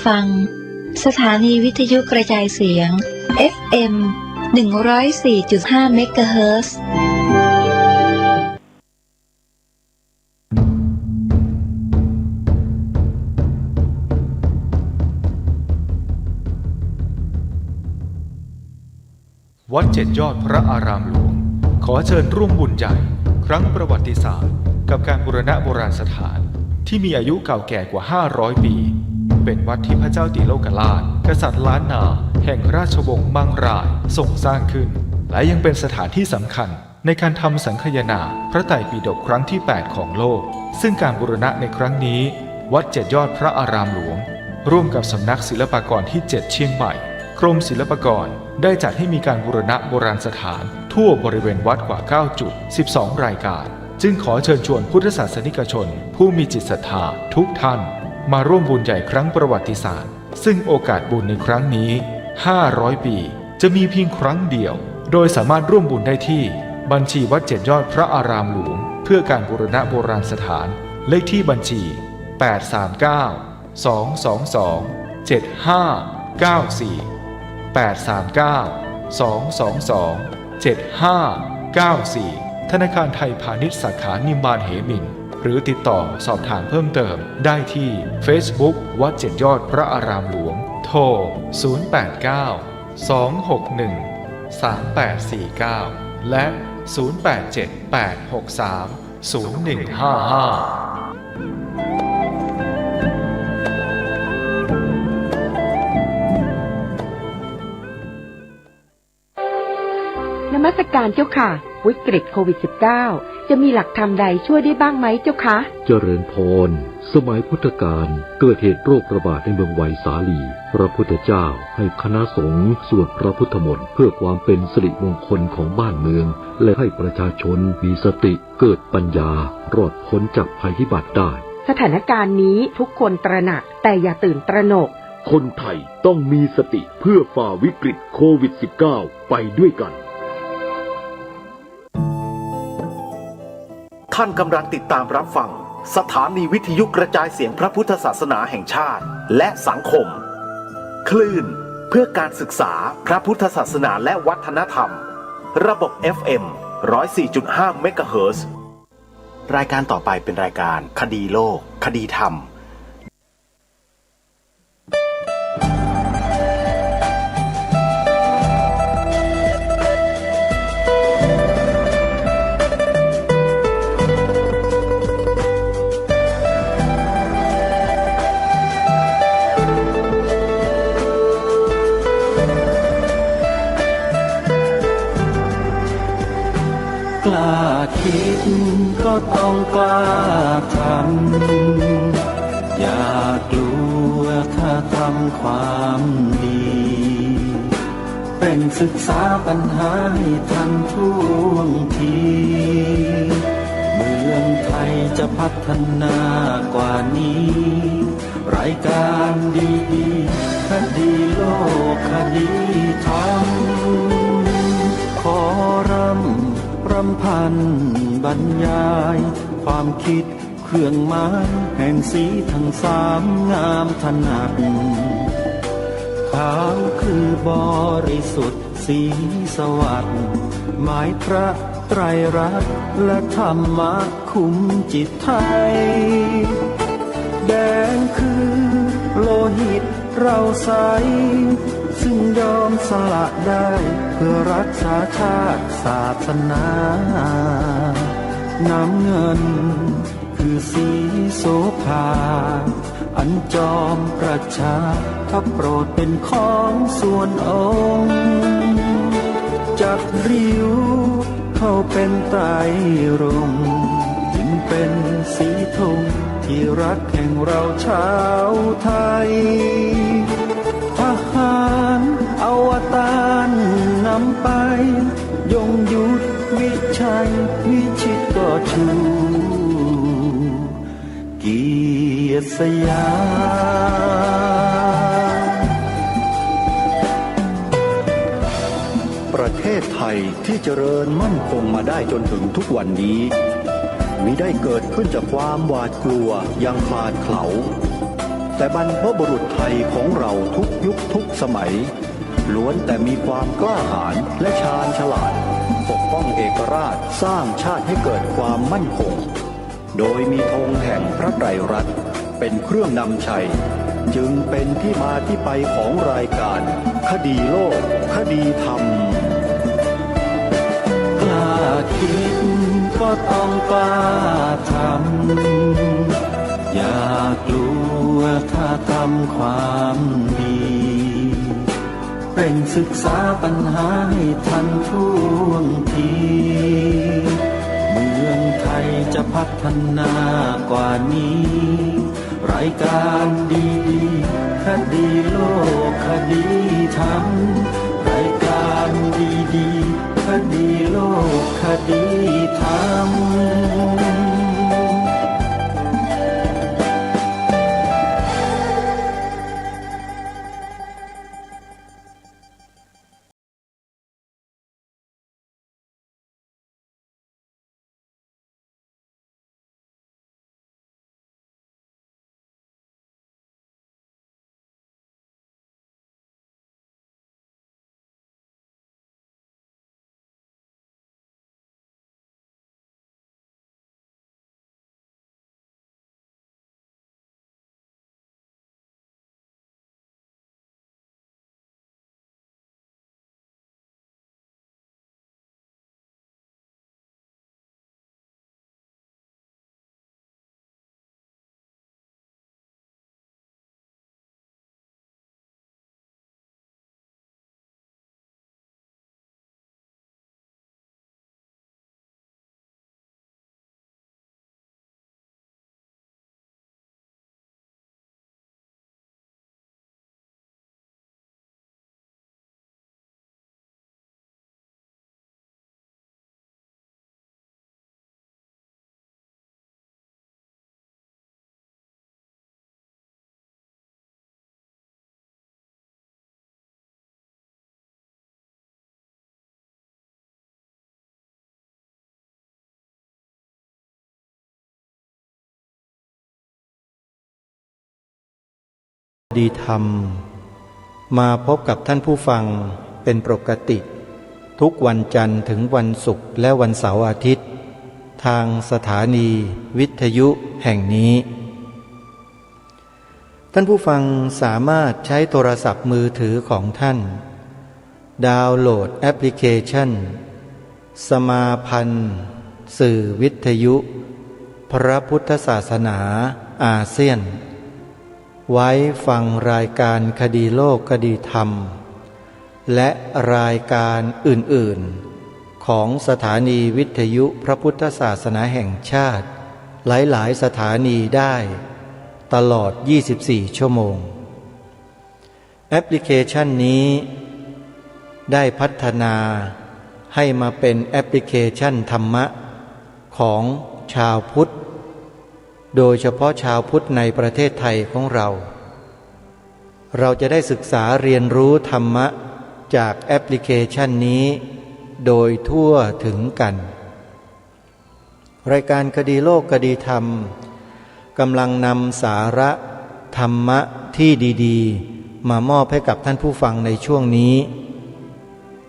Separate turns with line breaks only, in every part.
ฟังสถานีวิทยุกระจายเสียง FM 104.5 เมกะเฮิรตซ์
วัดเจ็ดยอดพระอารามหลวงขอเชิญร่วมบุญใหญ่ครั้งประวัติศาสตร์กับการบูรณะโบราณสถานที่มีอายุเก่าแก่กว่า500ปีเป็นวัดที่พระเจ้าติโลกราชกษัตริย์ล้านนาแห่งราชวงศ์มังรายทรงสร้างขึ้นและยังเป็นสถานที่สำคัญในการทำสังคายนาพระไตรปิฎกครั้งที่8ของโลกซึ่งการบูรณะในครั้งนี้วัดเจ็ดยอดพระอารามหลวงร่วมกับสำนักศิลปากรที่7เชียงใหม่กรมศิลปากรได้จัดให้มีการบูรณะโบราณสถานทั่วบริเวณวัดกว่า9จุด12รายการจึงขอเชิญชวนพุทธศาสนิกชนผู้มีจิตศรัทธาทุกท่านมาร่วมบุญใหญ่ครั้งประวัติศาสตร์ซึ่งโอกาสบุญในครั้งนี้500ปีจะมีเพียงครั้งเดียวโดยสามารถร่วมบุญได้ที่บัญชีวัดเจ็ดยอดพระอารามหลวงเพื่อการบูรณะโบราณสถานเลขที่บัญชี839-222-7594 ธนาคารไทยพาณิชย์สาขานิมมานเหมินหรือติดต่อสอบถามเพิ่มเติมได้ที่ Facebook วัดเจ็ดยอดพระอารามหลวงโทร089-261-3849และ0878630155
นมัสการเจ้าค่ะวิกฤตโควิด -19 จะมีหลักธรรมใดช่วยได้บ้างไหมเจ้าคะ
เจริญพรสมัยพุทธกาลเกิดเหตุโรคระบาดในเมืองไวสาลีพระพุทธเจ้าให้คณะสงฆ์สวดพระพุทธมนต์เพื่อความเป็นสิริมงคลของบ้านเมืองและให้ประชาชนมีสติเกิดปัญญารอดพ้นจากภัยพิบัติได้
สถานการณ์นี้ทุกคนตระหนักแต่อย่าตื่นตระหนก
คนไทยต้องมีสติเพื่อฝ่าวิกฤตโควิด -19 ไปด้วยกัน
ท่านกำลังติดตามรับฟังสถานีวิทยุกระจายเสียงพระพุทธศาสนาแห่งชาติและสังคมคลื่นเพื่อการศึกษาพระพุทธศาสนาและวัฒนธรรมระบบ FM 104.5 เมกะเฮิรตซ์รายการต่อไปเป็นรายการคดีโลกคดีธรรม
กล้าคิดก็ต้องกล้าทำอย่ากลัวถ้าทำความดีเป็นศึกษาปัญหาให้ทันท่วงทีเมืองไทยจะพัฒนากว่านี้รายการดีๆคดีโลกคดีธรรมขอรำพันบรรยายความคิดเครื่องหมายแห่งสีทั้งสามงามถนัดขาวคือบริสุทธิ์สีสวัสดิ์หมายพระไตรรัตน์และธรรมะคุ้มจิตไทยแดงคือโลหิตเราใสซึ่งยอมสละได้เพื่อรักษาชาติศาสนาน้ำเงินคือสีโสภาอันจอมประชาถ้าโปรดเป็นของส่วนองค์จัดริ้วเข้าเป็นไตรรงค์จึงเป็นสีธงที่รักแห่งเราชาวไทยทหารอวตารนำไปยงยุทธวิชัยวิชิตก็ชูเกียรติสยาม
ประเทศไทยที่เจริญมั่นคงมาได้จนถึงทุกวันนี้มิได้เกิดขึ้นจากความหวาดกลัวอย่างคลาดเขลาแ แต่บรรพบุรุษไทยของเราทุกยุคทุกสมัยล้วนแต่มีความกล้าหาญและชาญฉลาดปกป้องเอกราชสร้างชาติให้เกิดความมั่นคงโดยมีธงแห่งพระไตรรัตน์เป็นเครื่องนำชัยจึงเป็นที่มาที่ไปของรายการคดีโลกคดีธรรม
กล้าคิดก็ต้องกล้าทำอย่ากลัวถ้าทำความดีเร่งศึกษาปัญหาให้ทันท่วงทีเมืองไทยจะพัฒนากว่านี้รายการดีคดีโลกคดีธรรมรายการดีคดีโลกคดีธรรม
ดีธรรมมาพบกับท่านผู้ฟังเป็นปกติทุกวันจันทร์ถึงวันศุกร์และวันเสาร์อาทิตย์ทางสถานีวิทยุแห่งนี้ท่านผู้ฟังสามารถใช้โทรศัพท์มือถือของท่านดาวน์โหลดแอปพลิเคชันสมาพันธ์สื่อวิทยุพระพุทธศาสนาอาเซียนไว้ฟังรายการคดีโลกคดีธรรมและรายการอื่นๆของสถานีวิทยุพระพุทธศาสนาแห่งชาติหลายๆสถานีได้ตลอด24ชั่วโมงแอปพลิเคชันนี้ได้พัฒนาให้มาเป็นแอปพลิเคชันธรรมะของชาวพุทธโดยเฉพาะชาวพุทธในประเทศไทยของเราจะได้ศึกษาเรียนรู้ธรรมะจากแอปพลิเคชันนี้โดยทั่วถึงกันรายการคดีโลกคดีธรรมกำลังนำสาระธรรมะที่ดีๆมามอบให้กับท่านผู้ฟังในช่วงนี้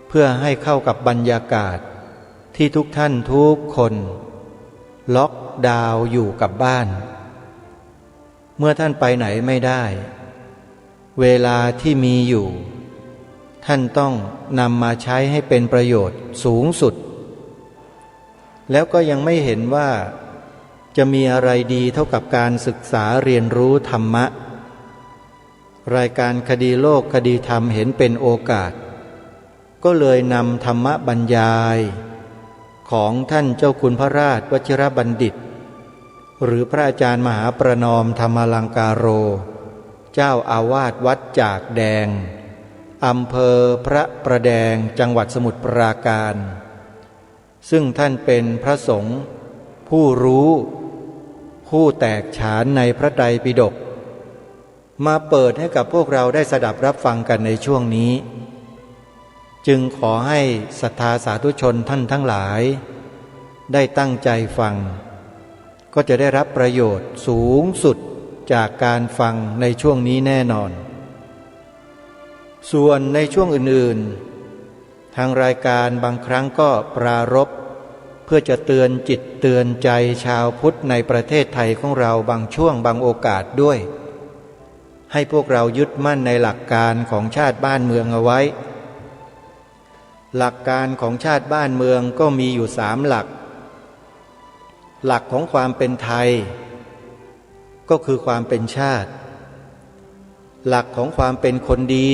เพื่อให้เข้ากับบรรยากาศที่ทุกท่านทุกคนล็อกดาวน์อยู่กับบ้านเมื่อท่านไปไหนไม่ได้เวลาที่มีอยู่ท่านต้องนำมาใช้ให้เป็นประโยชน์สูงสุดแล้วก็ยังไม่เห็นว่าจะมีอะไรดีเท่ากับการศึกษาเรียนรู้ธรรมะรายการคดีโลกคดีธรรมเห็นเป็นโอกาสก็เลยนำธรรมบรรยายของท่านเจ้าคุณพระราชวชิรบัณฑิตหรือพระอาจารย์มหาประนอมธรรมลังการโรเจ้าอาวาสวัดจากแดงอำเภอพระประแดงจังหวัดสมุทรปราการซึ่งท่านเป็นพระสงฆ์ผู้รู้ผู้แตกฉานในพระไตรปิฎกมาเปิดให้กับพวกเราได้สดับรับฟังกันในช่วงนี้จึงขอให้ศรัทธาสาธุชนท่านทั้งหลายได้ตั้งใจฟังก็จะได้รับประโยชน์สูงสุด จากการฟังในช่วงนี้แน่นอนส่วนในช่วงอื่นๆทางรายการบางครั้งก็ปรารภเพื่อจะเตือนจิตเตือนใจชาวพุทธในประเทศไทยของเราบางช่วงบางโอกาสด้วยให้พวกเรายึดมั่นในหลักการของชาติบ้านเมืองเอาไว้หลักการของชาติบ้านเมืองก็มีอยู่3 หลักหลักของความเป็นไทยก็คือความเป็นชาติหลักของความเป็นคนดี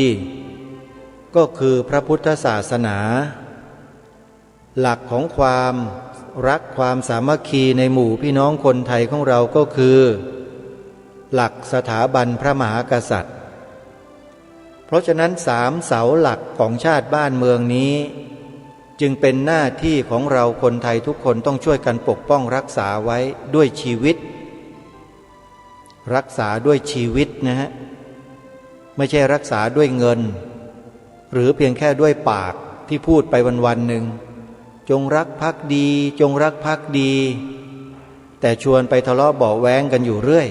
ก็คือพระพุทธศาสนาหลักของความรักความสามัคคีในหมู่พี่น้องคนไทยของเราก็คือหลักสถาบันพระมหากษัตริย์เพราะฉะนั้น3 เสาหลักของชาติบ้านเมืองนี้จึงเป็นหน้าที่ของเราคนไทยทุกคนต้องช่วยกันปกป้องรักษาไว้ด้วยชีวิตรักษาด้วยชีวิตนะฮะไม่ใช่รักษาด้วยเงินหรือเพียงแค่ด้วยปากที่พูดไปวันๆหนึ่งจงรักภักดีจงรักภักดีแต่ชวนไปทะเลาะเบาะแว้งกันอยู่เรื่อย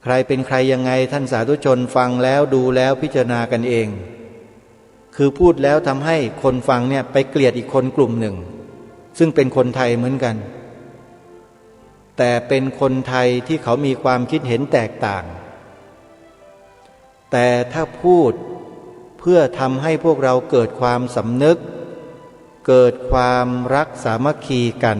ใครเป็นใครยังไงท่านสาธุชนฟังแล้วดูแล้วพิจารณากันเองคือพูดแล้วทำให้คนฟังเนี่ยไปเกลียดอีกคนกลุ่มหนึ่งซึ่งเป็นคนไทยเหมือนกันแต่เป็นคนไทยที่เขามีความคิดเห็นแตกต่างแต่ถ้าพูดเพื่อทำให้พวกเราเกิดความสำนึกเกิดความรักสามัคคีกัน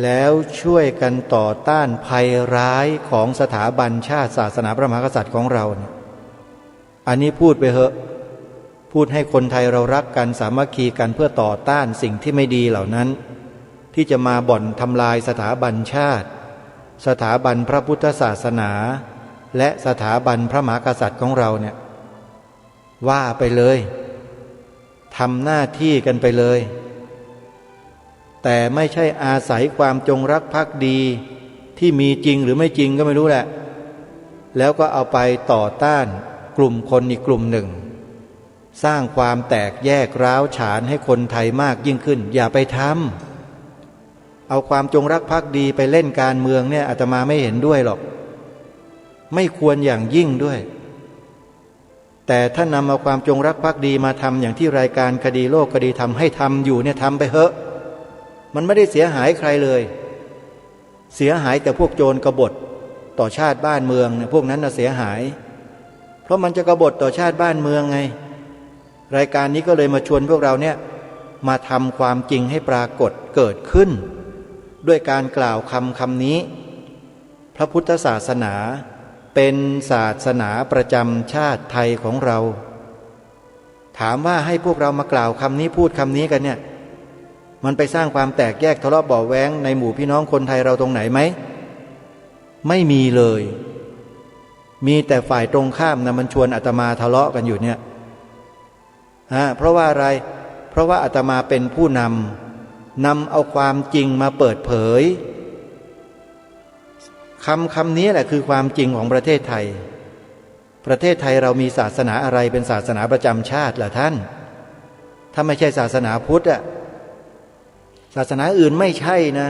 แล้วช่วยกันต่อต้านภัยร้ายของสถาบันชาติศาสนาพระมหากษัตริย์ของเราเนี่ยอันนี้พูดไปเหอะพูดให้คนไทยเรารักกันสามัคคีกันเพื่อต่อต้านสิ่งที่ไม่ดีเหล่านั้นที่จะมาบ่อนทำลายสถาบันชาติสถาบันพระพุทธศาสนาและสถาบันพระมหากษัตริย์ของเราเนี่ยว่าไปเลยทำหน้าที่กันไปเลยแต่ไม่ใช่อาศัยความจงรักภักดีที่มีจริงหรือไม่จริงก็ไม่รู้แหละแล้วก็เอาไปต่อต้านกลุ่มคนอีกกลุ่มหนึ่งสร้างความแตกแยกร้าวฉานให้คนไทยมากยิ่งขึ้นอย่าไปทำเอาความจงรักภักดีไปเล่นการเมืองเนี่ยอาตมาไม่เห็นด้วยหรอกไม่ควรอย่างยิ่งด้วยแต่ถ้านำเอาความจงรักภักดีมาทำอย่างที่รายการคดีโลกคดีธรรมให้ทำอยู่เนี่ยทำไปเถอะมันไม่ได้เสียหายใครเลยเสียหายแต่พวกโจรกบฏต่อชาติบ้านเมืองเนี่ยพวกนั้นน่ะเสียหายเพราะมันจะกบฏต่อชาติบ้านเมืองไงรายการนี้ก็เลยมาชวนพวกเราเนี่ยมาทำความจริงให้ปรากฏเกิดขึ้นด้วยการกล่าวคำนี้พระพุทธศาสนาเป็นศาสนาประจำชาติไทยของเราถามว่าให้พวกเรามากล่าวคำนี้พูดคำนี้กันเนี่ยมันไปสร้างความแตกแยกทะเลาะเบาะแว้งในหมู่พี่น้องคนไทยเราตรงไหนไหมไม่มีเลยมีแต่ฝ่ายตรงข้ามนะมันชวนอาตมาทะเลาะกันอยู่เนี่ยเพราะว่าอะไรเพราะว่าอาตมาเป็นผู้นำเอาความจริงมาเปิดเผยคำนี้แหละคือความจริงของประเทศไทยประเทศไทยเรามีศาสนาอะไรเป็นศาสนาประจำชาติล่ะท่านถ้าไม่ใช่ศาสนาพุทธอะศาสนาอื่นไม่ใช่นะ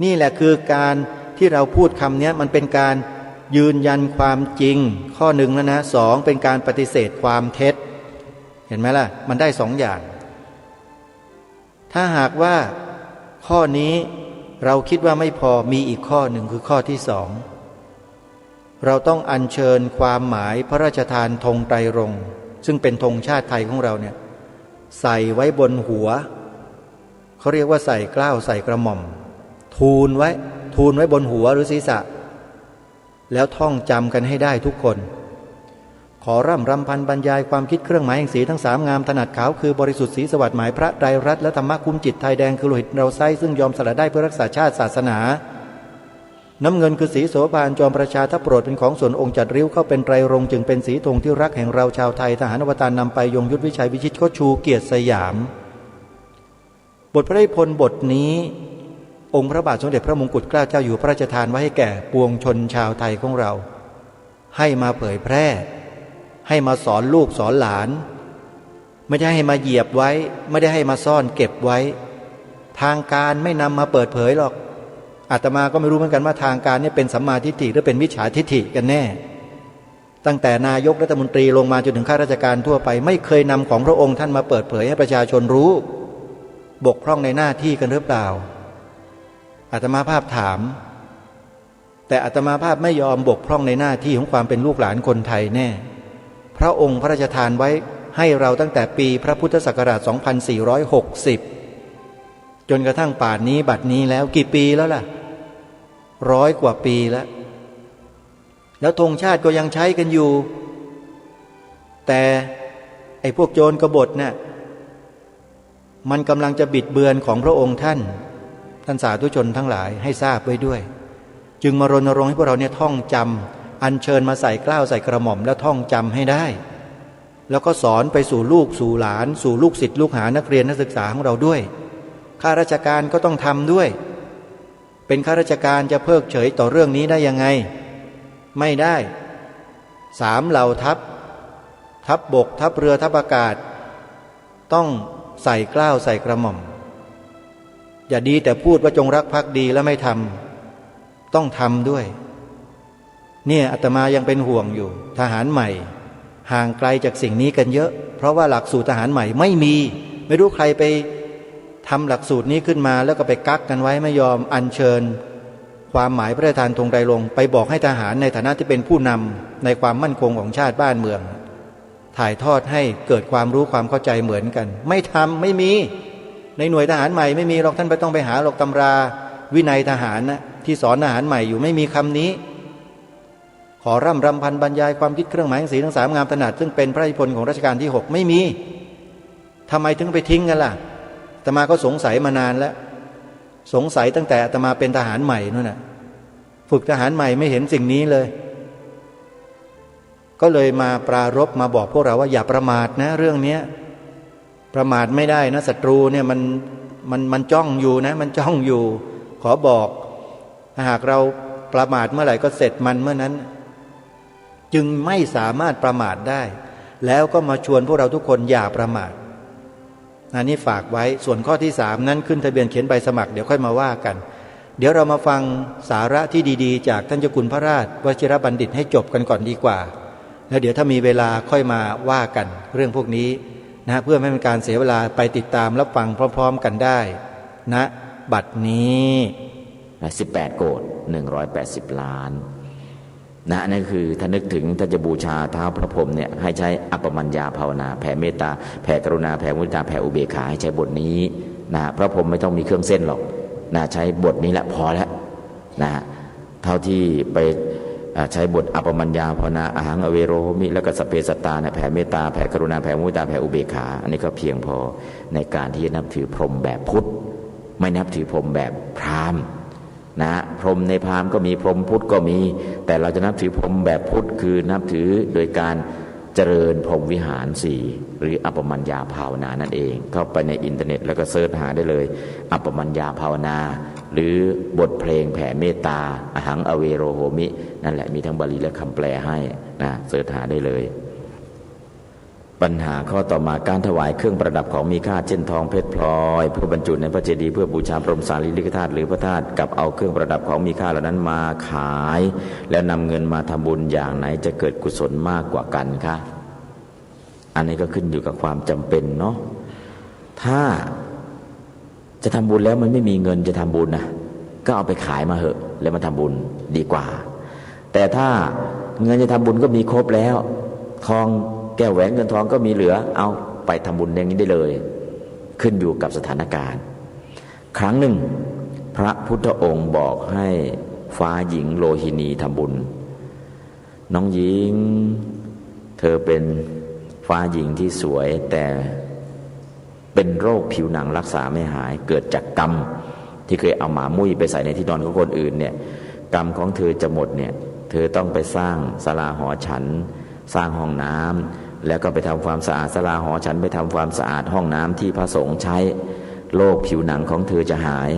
นี่แหละคือการที่เราพูดคำนี้มันเป็นการยืนยันความจริงข้อหนึ่งแล้วนะ2เป็นการปฏิเสธความเท็จเห็นไหมล่ะมันได้2 อย่างถ้าหากว่าข้อนี้เราคิดว่าไม่พอมีอีกข้อหนึ่งคือข้อที่2เราต้องอัญเชิญความหมายพระราชทานธงไตรรงค์ซึ่งเป็นธงชาติไทยของเราเนี่ยใส่ไว้บนหัวเขาเรียกว่าใส่เกล้าใส่กระหม่อมทูลไว้บนหัวหรือศีรษะแล้วท่องจำกันให้ได้ทุกคนขอร่ำรำพันบรรยายความคิดเครื่องหมายแห่งสีทั้ง3งามถนัดขาวคือบริสุทธิ์สีสวัสดิ์หมายพระไตรรัตน์และธรรมะคุ้มจิตไทยแดงคือโลหิตเราไส้ซึ่งยอมสละได้เพื่อรักษาชาติศาสนาน้ำเงินคือสีโสภาจอมประชาถ้าโปรดเป็นของส่วนองค์จัดริ้วเข้าเป็นไตรรงค์จึงเป็นสีธงที่รักแห่งเราชาวไทยทหารอวตารนำไปยงยุทธวิชัยวิชิตโคชูเกียรติสยามบทพระนิพนธ์บทนี้องค์พระบาทสมเด็จพระมงกุฎเกล้าเจ้าอยู่หัวพระราชทานไว้ให้แก่ปวงชนชาวไทยของเราให้มาเผยแพร่ให้มาสอนลูกสอนหลานไม่ได้ให้มาเหยียบไว้ไม่ได้ให้มาซ่อนเก็บไว้ทางการไม่นำมาเปิดเผยหรอก อาตมาก็ไม่รู้เหมือนกันว่าทางการนี่เป็นสัมมาทิฏฐิหรือเป็นมิจฉาทิฏฐิกันแน่ตั้งแต่นายกรัฐมนตรีลงมาจนถึงข้าราชการทั่วไปไม่เคยนำของพระองค์ท่านมาเปิดเผยให้ประชาชนรู้บกพร่องในหน้าที่กันหรือเปล่าอาตมาภาพถามแต่อาตมาภาพไม่ยอมบกพร่องในหน้าที่ของความเป็นลูกหลานคนไทยแน่พระองค์พระราชทานไว้ให้เราตั้งแต่ปีพระพุทธศักราช 2460 จนกระทั่งป่านนี้บัดนี้แล้วกี่ปีแล้วล่ะ100 กว่าปีแล้วธงชาติก็ยังใช้กันอยู่แต่ไอ้พวกโจรกบฏเนี่ยมันกำลังจะบิดเบือนของพระองค์ท่านสาธุชนทั้งหลายให้ทราบไว้ด้วยจึงมารณรงค์ให้พวกเราเนี่ยท่องจำอัญเชิญมาใส่เกล้าใส่กระหม่อมแล้วท่องจำให้ได้แล้วก็สอนไปสู่ลูกสู่หลานสู่ลูกศิษย์ลูกหานักเรียนนักศึกษาของเราด้วยข้าราชการก็ต้องทำด้วยเป็นข้าราชการจะเพิกเฉยต่อเรื่องนี้ได้ยังไงไม่ได้3 เหล่าทัพบกทัพเรือทัพอากาศต้องใส่เกล้าใส่กระหม่อมอย่าดีแต่พูดว่าจงรักภักดีแล้วไม่ทำต้องทำด้วยเนี่ยอาตมายังเป็นห่วงอยู่ทหารใหม่ห่างไกลจากสิ่งนี้กันเยอะเพราะว่าหลักสูตรทหารใหม่ไม่รู้ใครไปทำหลักสูตรนี้ขึ้นมาแล้วก็ไปกักกันไว้ไม่ยอมอัญเชิญความหมายพระราชทานธงไตรรงค์ไปบอกให้ทหารในฐานะที่เป็นผู้นำในความมั่นคงของชาติบ้านเมืองถ่ายทอดให้เกิดความรู้ความเข้าใจเหมือนกันไม่ทำไม่มีในหน่วยทหารใหม่ไม่มีหรอกท่านไม่ต้องไปหาหรอกตำราวินัยทหารนะที่สอนทหารใหม่อยู่ไม่มีคำนี้ขอร่ำรำพันบรรยายความคิดเครื่องหมายสีทั้ง3งามถนัดซึ่งเป็นพระราชนิพนธ์ของรัชกาลที่6ไม่มีทำไมถึงไปทิ้งกันล่ะอาตมาก็สงสัยมานานแล้วสงสัยตั้งแต่อาตมาเป็นทหารใหม่นู่นน่ะฝึกทหารใหม่ไม่เห็นสิ่งนี้เลยก็เลยมาปรารภมาบอกพวกเราว่าอย่าประมาทนะเรื่องนี้ประมาทไม่ได้นะศัตรูเนี่ยมันจ้องอยู่นะมันจ้องอยู่ขอบอกถ้าหากเราประมาทเมื่อไหร่ก็เสร็จมันเมื่อนั้นจึงไม่สามารถประมาทได้แล้วก็มาชวนพวกเราทุกคนอย่าประมาทอันนี้ฝากไว้ส่วนข้อที่3นั้นขึ้นทะเบียนเขียนใบสมัครเดี๋ยวค่อยมาว่ากันเดี๋ยวเรามาฟังสาระที่ดีๆจากท่านเจ้าคุณพระราชวชิรบัณฑิตให้จบกันก่อนดีกว่าแล้วเดี๋ยวถ้ามีเวลาค่อยมาว่ากันเรื่องพวกนี้นะเพื่อไม่เป็นการเสียเวลาไปติดตามรับฟังพร้อมๆกันได้นะบัดนี้
18 โกฏ180 ล้านนะนั่นคือถ้านึกถึงถ้าจะบูชาเท้าพระพรหมเนี่ยให้ใช้อัปปมัญญาภาวนาแผ่เมตตาแผ่กรุณาแผ่มุทิตาแผ่อุเบกขาให้ใช้บทนี้นะพระพรหมไม่ต้องมีเครื่องเส้นหรอกนะใช้บทนี้แหละพอแล้วนะเท่าที่ไปใช้บทอัปปมัญญาภาวนาอาหังอเวโรโหมิแล้วก็สัพเพสัตตาเนี่ยแผ่เมตตาแผ่กรุณาแผ่มุทิตาแผ่อุเบกขาอันนี้ก็เพียงพอในการที่จะนับถือพรหมแบบพุทธไม่นับถือพรหมแบบพราหมณ์นะพรหมในพราหมณ์ก็มีพรหมพุทธก็มีแต่เราจะนับถือพรหมแบบพุทธคือนับถือโดยการเจริญพรหมวิหาร4หรืออัปปมัญญาภาวนานั่นเองเข้าไปในอินเทอร์เน็ตแล้วก็เสิร์ชหาได้เลยอัปปมัญญาภาวนาหรือบทเพลงแผ่เมตตาอหังอเวโรโหมินั่นแหละมีทั้งบาลีและคำแปลให้นะเสิร์ชหาได้เลยปัญหาข้อต่อมาการถวายเครื่องประดับของมีค่าเช่นทองเพชรพลอยเพื่อบรรจุในพระเจดีย์เพื่อบูชาพระบรมสารีริกธาตุหรือพระธาตุกับเอาเครื่องประดับของมีค่าเหล่านั้นมาขายแล้วนำเงินมาทำบุญอย่างไหนจะเกิดกุศลมากกว่ากันคะอันนี้ก็ขึ้นอยู่กับความจำเป็นเนาะถ้าจะทำบุญแล้วมันไม่มีเงินจะทำบุญนะก็เอาไปขายมาเหอะแล้วมาทำบุญดีกว่าแต่ถ้าเงินจะทำบุญก็มีครบแล้วทองแก้วแหวนเงินทองก็มีเหลือเอาไปทำบุญอย่างนี้ได้เลยขึ้นอยู่กับสถานการณ์ครั้งหนึ่งพระพุทธองค์บอกให้ฟ้าหญิงโลหินีทำบุญน้องหญิงเธอเป็นฟ้าหญิงที่สวยแต่เป็นโรคผิวหนังรักษาไม่หายเกิดจากกรรมที่เคยเอาหมามุ้ยไปใส่ในที่นอนของคนอื่นเนี่ยกรรมของเธอจะหมดเนี่ยเธอต้องไปสร้างศาลาหอฉันสร้างห้องน้ำแล้วก็ไปทำความสะอาดศาลาหอฉันไปทำความสะอาดห้องน้ำที่พระสงฆ์ใช้โรคผิวหนังของเธอจะหาย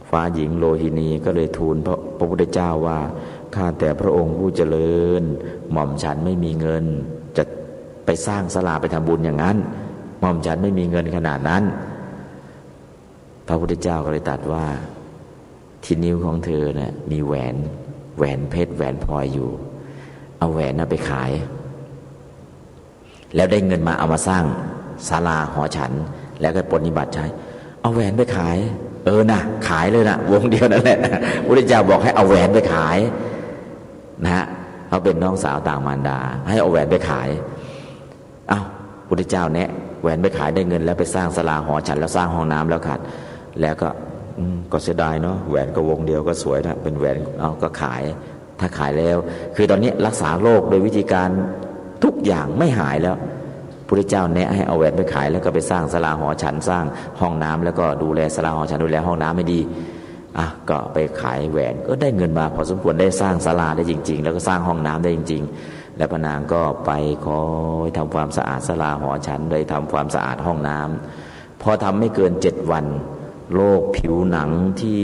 ฟ้าหญิงโลหินีก็เลยทูลพระพุทธเจ้าว่าข้าแต่พระองค์ผู้เจริญหม่อมฉันไม่มีเงินจะไปสร้างศาลาไปทำบุญอย่างนั้นหม่อมฉันไม่มีเงินขนาดนั้นพระพุทธเจ้าก็เลยตรัสว่า ที่นิ้วของเธอเนี่ยมีแหวนเพชรแหวนพลอยอยู่เอาแหวนน่ะไปขายแล้วได้เงินมาเอามาสร้างศาลาหอฉันแล้วก็ปฏิบัติใช้เอาแหวนไปขายนะขายเลยนะวงเดียวนั่นแหละพระเจ้าบอกให้เอาแหวนไปขายนะฮะเขาเป็นน้องสาวต่างมารดาให้เอาแหวนไปขายพระเจ้าแนะแหวนไปขายได้เงินแล้วไปสร้างศาลาหอฉันแล้วสร้างห้องน้ำแล้วขาดแล้วก็เสียดายเนาะแหวนก็วงเดียวก็สวยนะเป็นแหวนก็ขายถ้าขายแล้วคือตอนนี้รักษาโรคโดยวิธีการทุกอย่างไม่หายแล้วพระเจ้าแนะให้เอาแหวนไปขายแล้วก็ไปสร้างศาลาหอฉันสร้างห้องน้ำแล้วก็ดูแลศาลาหอฉันดูแลห้องน้ำไม่ดีก็ไปขายแหวนก็ได้เงินมาพอสมควรได้สร้างศาลาได้จริงๆแล้วก็สร้างห้องน้ำได้จริงๆและพระนางก็ไปคอยทำความสะอาดศาลาหอฉันโดยทำความสะอาดห้องน้ำพอทำไม่เกิน7 วันโรคผิวหนังที่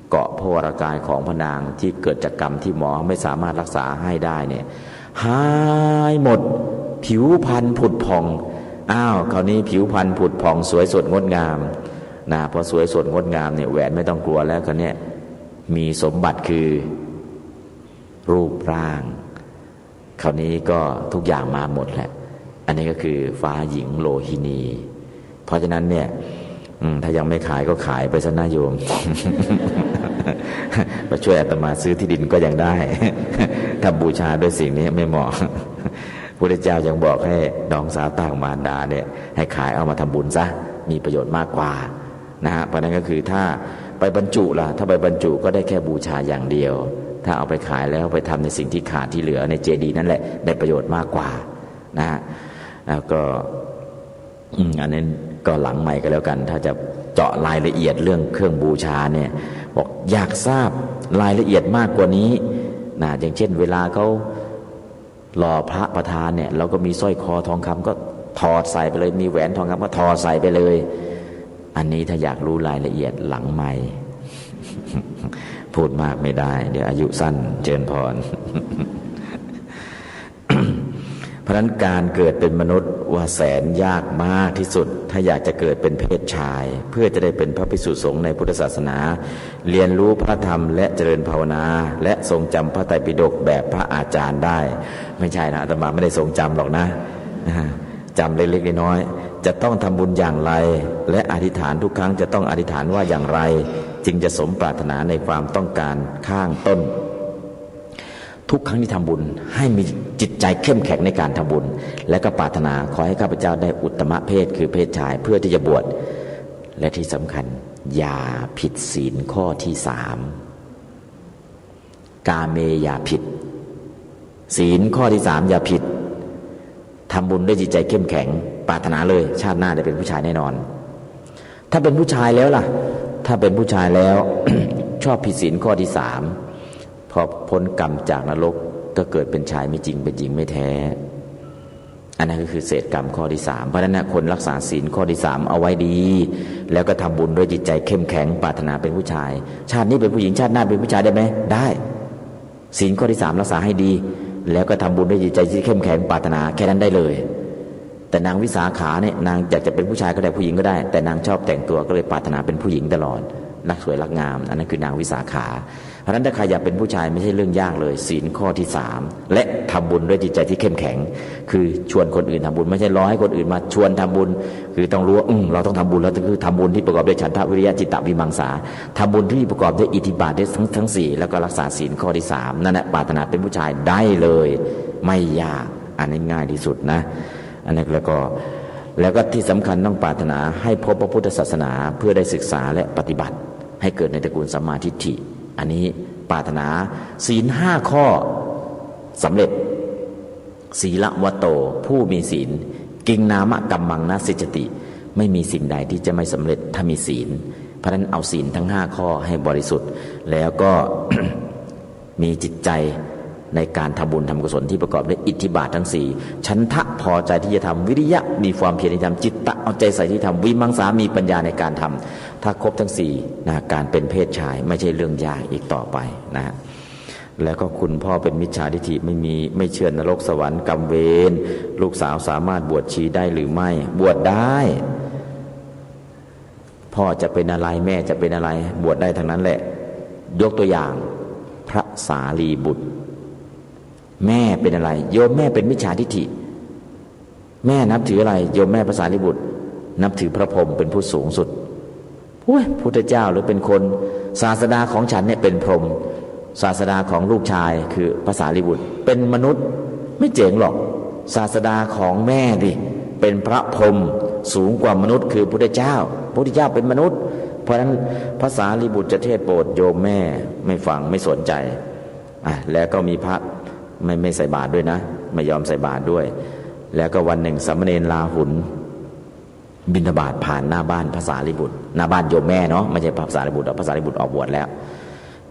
เกาะพระวรกายของพระนางที่เกิดจากกรรมที่หมอไม่สามารถรักษาให้ได้เนี่ยหายหมดผิวพรรณผุดผ่องคราวนี้ผิวพรรณผุดผ่องสวยสดงดงามนะพอสวยสดงดงามเนี่ยแหวนไม่ต้องกลัวแล้วคราวนี้มีสมบัติคือรูปร่างคราวนี้ก็ทุกอย่างมาหมดแหละอันนี้ก็คือฟ้าหญิงโลหินีเพราะฉะนั้นเนี่ยถ้ายังไม่ขายก็ขายไปซะนะโยม มาช่วยอาตมาซื้อที่ดินก็ยังได้ ถ้าบูชาด้วยสิ่งนี้ไม่เหมาะ พระเจ้ายังบอกให้น้องสาวต่างมารดาเนี่ยให้ขายเอามาทำบุญซะมีประโยชน์มากกว่านะฮะเพราะนั้นก็คือถ้าไปบรรจุล่ะถ้าไปบรรจุก็ได้แค่บูชาอย่างเดียวถ้าเอาไปขายแล้วไปทำในสิ่งที่ขาดที่เหลือในเจดีย์นั่นแหละได้ประโยชน์มากกว่านะฮะแล้วก็อันนี้ก็หลังใหม่ก็แล้วกันถ้าจะเจาะรายละเอียดเรื่องเครื่องบูชาเนี่ยบอกอยากทราบรายละเอียดมากกว่านี้นะอย่างเช่นเวลาเขาหล่อพระประธานเนี่ยเราก็มีสร้อยคอทองคำก็ถอดใส่ไปเลยมีแหวนทองคำก็ถอดใส่ไปเลยอันนี้ถ้าอยากรู้รายละเอียดหลังใหม่ พูดมากไม่ได้เดี๋ยวอายุสั้นเจริญพร เพราะฉะนั้นการเกิดเป็นมนุษย์ว่าแสนยากมากที่สุดถ้าอยากจะเกิดเป็นเพศชายเพื่อจะได้เป็นพระภิกษุสงฆ์ในพุทธศาสนาเรียนรู้พระธรรมและเจริญภาวนาและทรงจำพระไตรปิฎกแบบพระอาจารย์ได้ไม่ใช่นะอาตมาไม่ได้ทรงจำหรอกนะจำเล็กๆน้อยๆจะต้องทำบุญอย่างไรและอธิษฐานทุกครั้งจะต้องอธิษฐานว่าอย่างไรจึงจะสมปรารถนาในความต้องการข้างต้นทุกครั้งที่ทำบุญให้มีจิตใจเข้มแข็งในการทำบุญและก็ปรารถนาขอให้ข้าพเจ้าได้อุตตมเพศคือเพศชายเพื่อที่จะบวชและที่สำคัญอย่าผิดศีลข้อที่3กาเมอย่าผิดศีลข้อที่3อย่าผิดทำบุญด้วยจิตใจเข้มแข็งปรารถนาเลยชาติหน้าได้เป็นผู้ชายแน่นอนถ้าเป็นผู้ชายแล้วล่ะถ้าเป็นผู้ชายแล้ว ชอบผิดศีลข้อที่3พอพ้นกรรมจากนรกก็เกิดเป็นชายไม่จริงเป็นหญิงไม่แท้อันนั้นก็คือเศษกรรมข้อที่3เพราะฉะนั้นคนรักษาศีลข้อที่3เอาไว้ดีแล้วก็ทำบุญด้วยจิตใจเข้มแข็งปรารถนาเป็นผู้ชายชาตินี้เป็นผู้หญิงชาติหน้าเป็นผู้ชายได้ไหมได้ศีลข้อที่3รักษาให้ดีแล้วก็ทำบุญด้วยจิตใจที่เข้มแข็งปรารถนาแค่นั้นได้เลยแต่นางวิสาขาเนี่ยนางอยากจะเป็นผู้ชายก็ได้ผู้หญิงก็ได้แต่นางชอบแต่งตัวก็เลยปรารถนาเป็นผู้หญิงตลอดรักสวยรักงามอันนั้นคือนางวิสาขาเพราะฉะนั้นถ้าใครอยากเป็นผู้ชายไม่ใช่เรื่องยากเลยศีลข้อที่3และทำบุญด้วยจิตใจที่เข้มแข็งคือชวนคนอื่นทำบุญไม่ใช่รอให้คนอื่นมาชวนทำบุญคือต้องรู้ว่าเราต้องทำบุญแล้วคือทำบุญที่ประกอบด้วยฉันทะวิริยะจิตตวิมังสาทำบุญที่ประกอบด้วยอิทธิบาททั้ง4แล้วก็รักษาศีลข้อที่3นั่นแหละปรารถนาเป็นผู้ชายได้เลยไม่ยากอันนี้ง่ายที่สุดนะอันนี้แล้วก็ที่สำคัญต้องปรารถนาให้พบพระพุทธศาสนาเพื่อได้ศึกษาและปฏิบัติให้เกิดในตระกูลสัมมาทิฏฐิอันนี้ปรารถนาศีล5ข้อสำเร็จศีลวโตผู้มีศีลกิงนามะกัมมังนะสิจติไม่มีสิ่งใดที่จะไม่สำเร็จถ้ามีศีลเพราะฉะนั้นเอาศีลทั้ง5ข้อให้บริสุทธิ์แล้วก็ มีจิตใจในการทำบุญทำกุศลที่ประกอบด้วยอิทธิบาททั้ง4ฉันทะพอใจที่จะทำวิริยะมีความเพียรที่ทำจิตตะเอาใจใส่ที่ทำวิมังสามีปัญญาในการทำถ้าครบทั้ง4นะการเป็นเพศชายไม่ใช่เรื่องยากอีกต่อไปนะแล้วก็คุณพ่อเป็นมิจฉาทิฏฐิไม่เชื่อนรกสวรรค์กรรมเวรลูกสาวสามารถบวชชีได้หรือไม่บวชได้ พ่อจะเป็นอะไรแม่จะเป็นอะไรบวชได้ทั้งนั้นแหละยกตัวอย่างพระสารีบุตรแม่เป็นอะไรโยมแม่เป็นมิจฉาทิฏฐิแม่นับถืออะไรโยมแม่พระสารีบุตรนับถือพระพรหมเป็นผู้สูงสุดพุทธเจ้าหรือเป็นคนศาสดาของฉันเนี่ยเป็นพรหมศาสดาของลูกชายคือพระสารีบุตรเป็นมนุษย์ไม่เจ๋งหรอกศาสดาของแม่ดิเป็นพระพรหมสูงกว่ามนุษย์คือพุทธเจ้าพุทธเจ้าเป็นมนุษย์เพราะฉะนั้นพระสารีบุตรจะเทศโปรดโยมแม่ไม่ฟังไม่สนใจแล้วก็มีพระไม่ใส่บาตรด้วยนะไม่ยอมใส่บาตรด้วยแล้วก็วันหนึ่งสามเณรลาหุนบิณฑบาตผ่านหน้าบ้านพระสารีบุตรหน้าบ้านโยมแม่เนาะไม่ใช่พระสารีบุตรพระสารีบุตรออกบวชแล้ว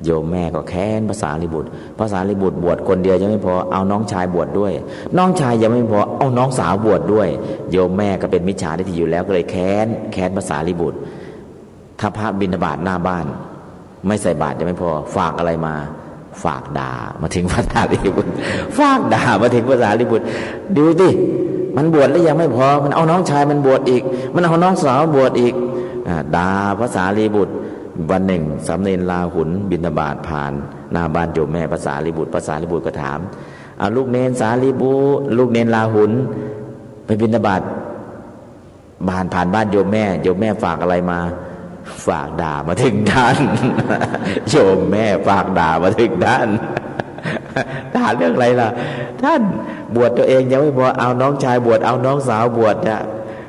โยมแม่ก็แค้นพระสารีบุตรพระสารีบุตรบวชคนเดียวยังไม่พอเอาน้องชายบวชด้วยน้องชายยังไม่พอเอาน้องสาวบวชด้วยโยมแม่ก็เป็นมิจฉาทิฏฐิอยู่แล้วก็เลยแค้นพระสารีบุตรถ้าพระบิณฑบาตหน้าบ้านไม่ใส่บาตรยังไม่พอฝากอะไรมาฝากด่ามาถึงพระสารีบุตรฝากด่ามาถึงพระสารีบุตรดูดิมันบวชแล้วยังไม่พอมันเอาน้องชายมันบวชอีกมันเอาน้องสาวบวชอีกด่าพระสารีบุตรวันหนึ่งสามเณรลาหุนบิณฑบาตผ่านหน้าบ้านโยมแม่พระสารีบุตรพระสารีบุตรก็ถามลูกเนรสารีบุตรลูกเนรลาหุนไปบิณฑบาตผ่านบ้านโยมแม่ฝากอะไรมาฝากด่ามาถึงท่านโยมแม่ฝากด่ามาถึงท่านด่าเรื่องอะไรล่ะท่านบวชตัวเองยังไม่พอเอาน้องชายบวชเอาน้องสาวบวชเนี่ย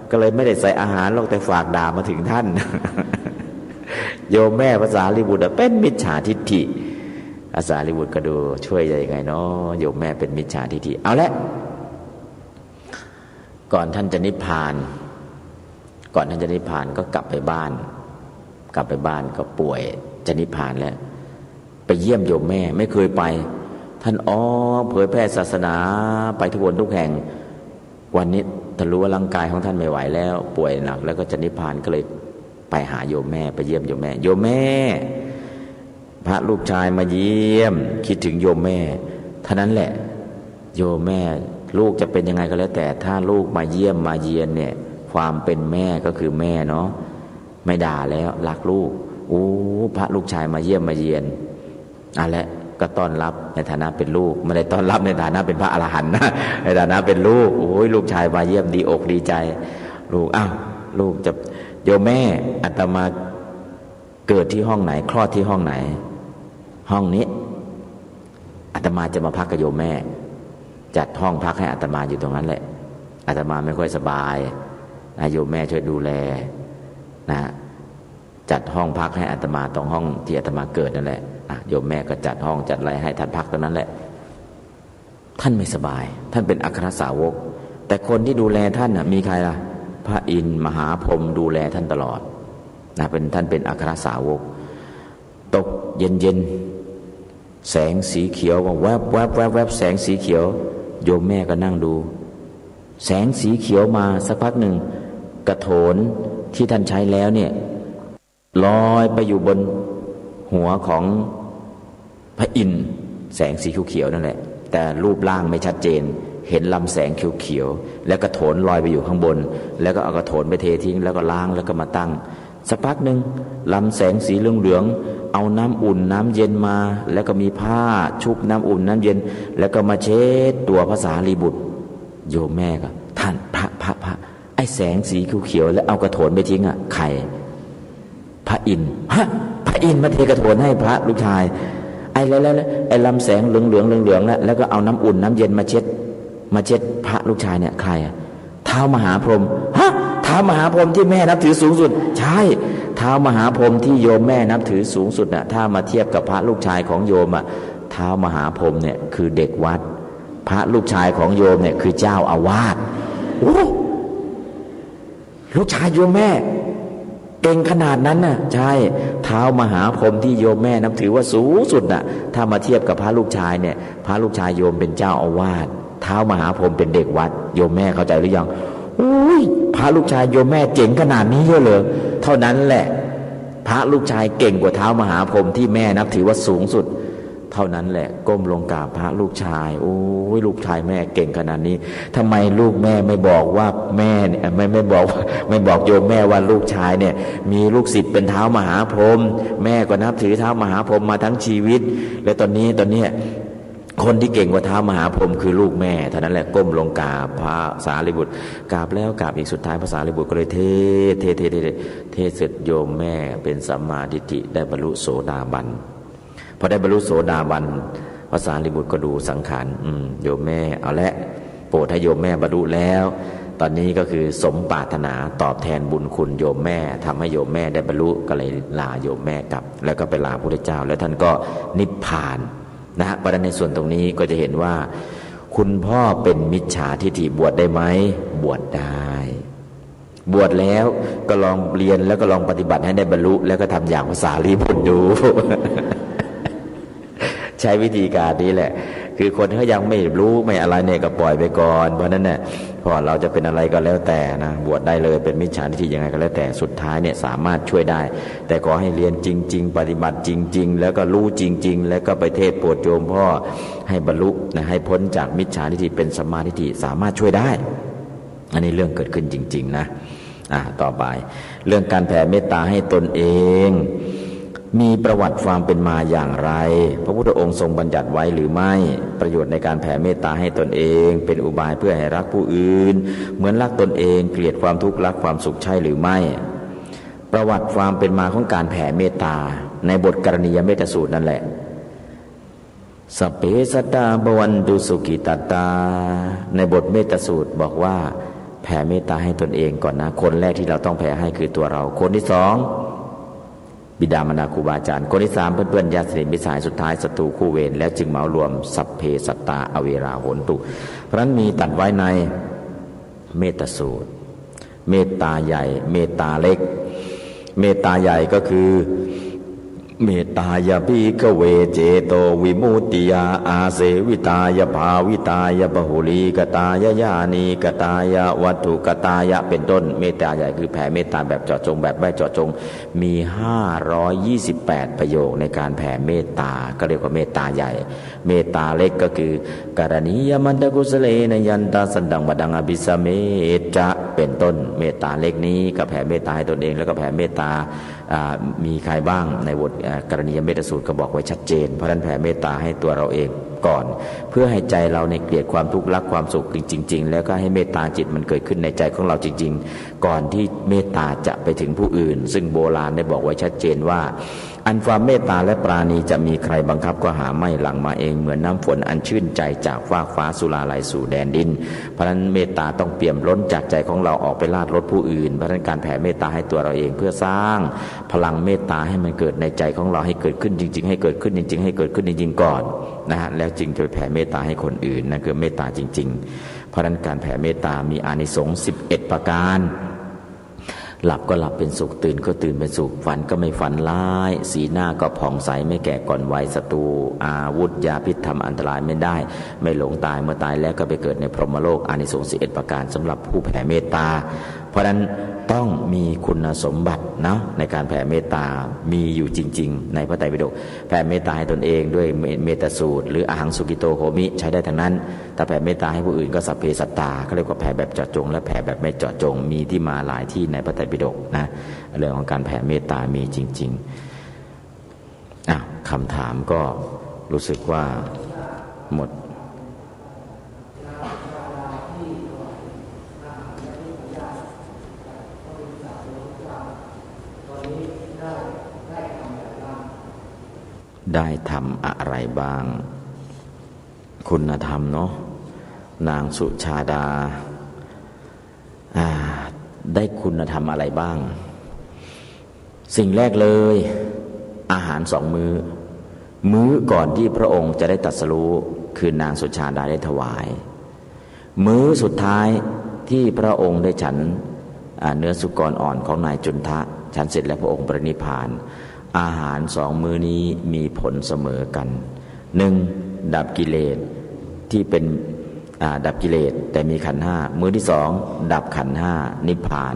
ก็เลยไม่ได้ใส่อาหารหรอกแต่ฝากด่ามาถึงท่านโยมแม่พระสารีบุตรเป็นมิจฉาทิฏฐิพระสารีบุตรก็ดูช่วยได้ยังไงเนาะโยมแม่เป็นมิจฉาทิฏฐิเอาละก่อนท่านจะนิพพานก็กลับไปบ้านก็ป่วยจะนิพพานแล้วไปเยี่ยมโยมแม่ไม่เคยไปท่านเผยแพร่ศาสนาไปทุกคนทุกแห่งวันนี้ท่านรู้ว่าร่างกายของท่านไม่ไหวแล้วป่วยหนักแล้วก็จะนิพพานก็เลยไปหาโยมแม่ไปเยี่ยมโยมแม่พระลูกชายมาเยี่ยมคิดถึงโยมแม่เท่านั้นแหละโยมแม่ลูกจะเป็นยังไงก็แล้วแต่ถ้าลูกมาเยี่ยมมาเยียนเนี่ยความเป็นแม่ก็คือแม่เนาะไม่ด่าแล้วรักลูกพระลูกชายมาเยี่ยมมาเยียนและก็ต้อนรับในฐานะเป็นลูกไม่ได้ต้อนรับในฐานะเป็นพระอรหันต์นะในฐานะเป็นลูกลูกชายมาเยี่ยมดีอกดีใจลูกลูกจะโยมแม่อาตมาเกิดที่ห้องไหนคลอดที่ห้องไหนห้องนี้อาตมาจะมาพักกับโยมแม่จัดห้องพักให้อาตมาอยู่ตรงนั้นแหละอาตมาไม่ค่อยสบายโยมแม่ช่วยดูแลนะจัดห้องพักให้อาตมาตรงห้องที่อาตมาเกิดนั่นแหละโยมแม่ก็จัดห้องจัดอะไรให้ท่านพักตรงนั้นแหละท่านไม่สบายท่านเป็นอัครสาวกแต่คนที่ดูแลท่านมีใครล่ะพระอินทร์มหาพรหมดูแลท่านตลอดท่านเป็นอัครสาวกตกเย็นแสงสีเขียวแวบแวบแวบแวบแสงสีเขียวโยมแม่ก็นั่งดูแสงสีเขียวมาสักพักหนึ่งกระโถนที่ท่านใช้แล้วเนี่ยลอยไปอยู่บนหัวของพระอินทร์แสงสีเขียวนั่นแหละแต่รูปร่างไม่ชัดเจนเห็นลำแสงเขียวๆแล้วกระโถนลอยไปอยู่ข้างบนแล้วก็เอากระโถนไปเททิ้งแล้วก็ล้างแล้วก็มาตั้งสักพักหนึ่งลำแสงสีเหลืองๆเอาน้ำอุ่นน้ำเย็นมาแล้วก็มีผ้าชุบน้ำอุ่นน้ำเย็นแล้วก็มาเช็ดตัวพระสารีบุตรโยมแม่ก็ท่านพระไอ้แสงสีเขียวๆแล้วเอากระโถนไปทิ้งใครพระอินทร์พระอินทร์มาเทกระโถนให้พระลูกชายไอ้ลำแสงเหลืองแล้วก็เอาน้ำอุ่นน้ำเย็นมาเช็ดพระลูกชายเนี่ยใครท้าวมหาพรหมท้าวมหาพรหมที่แม่นับถือสูงสุดใช่ท้าวมหาพรหมที่โยมแม่นับถือสูงสุดถ้ามาเทียบกับพระลูกชายของโยมท้าวมหาพรหมเนี่ยคือเด็กวัดพระลูกชายของโยมเนี่ยคือเจ้าอาวาสลูกชายโยมแม่เก่งขนาดนั้นใช่ท้าวมหาพรหมที่โยมแม่นับถือว่าสูงสุดถ้ามาเทียบกับพระลูกชายเนี่ยพระลูกชายโยมเป็นเจ้าอาวาสท้าวมหาพรหมเป็นเด็กวัดโยมแม่เข้าใจหรือยังพระลูกชายโยมแม่เจ๋งขนาดนี้เยอะเลยเท่านั้นแหละพระลูกชายเก่งกว่าท้าวมหาพรหมที่แม่นับถือว่าสูงสุด เท่านั้นแหละก้มลงกราบพระลูกชายโอ้ยลูกชายแม่เก่งขนาดนี้ทำไมลูกแม่ไม่บอกว่าแม่เนี่ยไม่บอกโยมแม่ว่าลูกชายเนี่ยมีลูกศิษย์เป็นเท้ามหาพรหมแม่ก็นับถือเท้ามหาพรหมมาทั้งชีวิตและตอนนี้คนที่เก่งกว่าเท้ามหาพรหมคือลูกแม่เท่านั้นแหละก้มลงกราบพระสารีบุตรกราบแล้วกราบอีกสุดท้ายพระสารีบุตรก็เลยเทเสร็จโยมแม่เป็นสัมมาทิฏฐิได้บรรลุโสดาบันพอได้บรรลุโสดาบันพระสารีบุตรก็ดูสังขารโยมแม่เอาละโปรดให้โยมแม่บรรลุแล้วตอนนี้ก็คือสมปรารถนาตอบแทนบุญคุณโยมแม่ทำให้โยมแม่ได้บรรลุก็เลยลาโยมแม่กลับแล้วก็ไปลาพระพุทธเจ้าแล้วท่านก็นิพพานนะฮะประเด็นในส่วนตรงนี้ก็จะเห็นว่าคุณพ่อเป็นมิจฉาทิฏฐิบวชได้ไหมบวชได้บวชแล้วก็ลองเรียนแล้วก็ลองปฏิบัติให้ได้บรรลุแล้วก็ทำอย่างภาษาลีบุตรดู ใช้วิธีการนี้แหละคือคนเขายังไม่รู้ไม่อะไรเนี่ยก็ปล่อยไปก่อนเพราะนั้นเนี่ยพอเราจะเป็นอะไรก็แล้วแต่นะบวชได้เลยเป็นมิจฉาทิฏฐิยังไงก็แล้วแต่สุดท้ายเนี่ยสามารถช่วยได้แต่ขอให้เรียนจริงๆปฏิบัติจริงๆแล้วก็รู้จริงๆแล้วก็ไปเทศน์โปรดโยมพ่อให้บรรลุนะให้พ้นจากมิจฉาทิฏฐิเป็นสัมมาทิฏฐิสามารถช่วยได้อันนี้เรื่องเกิดขึ้นจริงๆนะต่อไปเรื่องการแผ่เมตตาให้ตนเองมีประวัติความเป็นมาอย่างไรพระพุทธองค์ทรงบัญญัติไว้หรือไม่ประโยชน์ในการแผ่เมตตาให้ตนเองเป็นอุบายเพื่อให้รักผู้อื่นเหมือนรักตนเองเกลียดความทุกข์รักความสุขใช่หรือไม่ประวัติความเป็นมาของการแผ่เมตตาในบทกรณียเมตสูตรนั่นแหละสัพเพสัตตาภวันตุสุขิตตาในบทเมตสูตรบอกว่าแผ่เมตตาให้ตนเองก่อนนะคนแรกที่เราต้องแผ่ให้คือตัวเราคนที่สองบิดามารดาครูบาอาจารย์คนที่สามเพื่อนๆญาติสนิทมิตรสหายสุดท้ายศัตรูคู่เวรแล้วจึงเหมารวมสัพเพสัตตาอเวราโหนตุเพราะนั้นมีตัดไว้ในเมตสูตรเมตตาใหญ่เมตตาเล็กเมตตาใหญ่ก็คือเมตตายาภิกเวเจโตวิมุตติยาอาเสวิตายาภาวิตายาปหุลีกตายญาณีกตายาวัตถุกตายะเป็นต้นเมตตาใหญ่คือแผ่เมตตาแบบเจาะจงแบบไม่เจาะจงมี528ประโยคในการแผ่เมตตาก็เรียกว่าเมตตาใหญ่เมตตาเล็กก็คือกรณียมันตกุสเลนยันตาสันดังบดังอภิสเมจะเป็นต้นเมตตาเล็กนี้ก็แผ่เมตตาให้ตนเองแล้วก็แผ่เมตตามีใครบ้างในบทกรณียเมตสูตรก็บอกไว้ชัดเจนเพราะฉะนั้นแผ่เมตตาให้ตัวเราเองก่อนเพื่อให้ใจเราในเกลียดความทุกข์รักความสุขจริงๆแล้วก็ให้เมตตาจิตมันเกิดขึ้นในใจของเราจริงๆก่อนที่เมตตาจะไปถึงผู้อื่นซึ่งโบราณได้บอกไว้ชัดเจนว่าอันความเมตตาและปราณีจะมีใครบังคับก็หาไม่หลั่งมาเองเหมือนน้ำฝนอันชื่นใจจากฟากฟ้าสุราไหลสู่แดนดินเพราะฉะนั้นเมตตาต้องเปี่ยมล้นจากใจของเราออกไปลาดรถผู้อื่นเพราะฉะนั้นการแผ่เมตตาให้ตัวเราเองเพื่อสร้างพลังเมตตาให้มันเกิดในใจของเราให้เกิดขึ้นจริงๆให้เกิดขึ้นจริงๆให้เกิดขึ้นจริงๆก่อนนะฮะแล้วจึงจะแผ่เมตตาให้คนอื่นนั่นคือเมตตาจริงๆเพราะฉะนั้นการแผ่เมตตามีอานิสงส์11ประการหลับก็หลับเป็นสุขตื่นก็ตื่นเป็นสุขฝันก็ไม่ฝันร้ายสีหน้าก็ผ่องใสไม่แก่ก่อนวัยศัตรูอาวุธยาพิษทำอันตรายไม่ได้ไม่หลงตายเมื่อตายแล้วก็ไปเกิดในพรหมโลกอานิสงส์11ประการสำหรับผู้แผ่เมตตาเพราะฉะนั้นต้องมีคุณสมบัตินะในการแผ่เมตตามีอยู่จริงๆในพระไตรปิฎกแผ่เมตตาให้ตนเองด้วยเมตสูตรหรืออาหังสุกิโตโหมิใช้ได้ทั้งนั้นแต่แผ่เมตตาให้ผู้อื่นก็สัพเพสัตตาเขาเรียกว่าแผ่แบบเจาะจงและแผ่แบบไม่เจาะจงมีที่มาหลายที่ในพระไตรปิฎกนะเรื่องของการแผ่เมตตามีจริงๆคำถามก็รู้สึกว่าหมดได้ทำอะไรบ้างคุณธรรมเนาะนางสุชาดาได้คุณธรรมอะไรบ้างสิ่งแรกเลยอาหาร2 มื้อก่อนที่พระองค์จะได้ตรัสรู้คือนางสุชาดาได้ถวายมื้อสุดท้ายที่พระองค์ได้ฉันเนื้อสุกรอ่อนของนายจุนทะฉันเสร็จแล้วพระองค์ปรินิพพานอาหาร2 มื้อนี้มีผลเสมอกัน 1. ดับกิเลสที่เป็นดับกิเลสแต่มีขันธ์5มื้อที่ 2ดับขันธ์5นิพพาน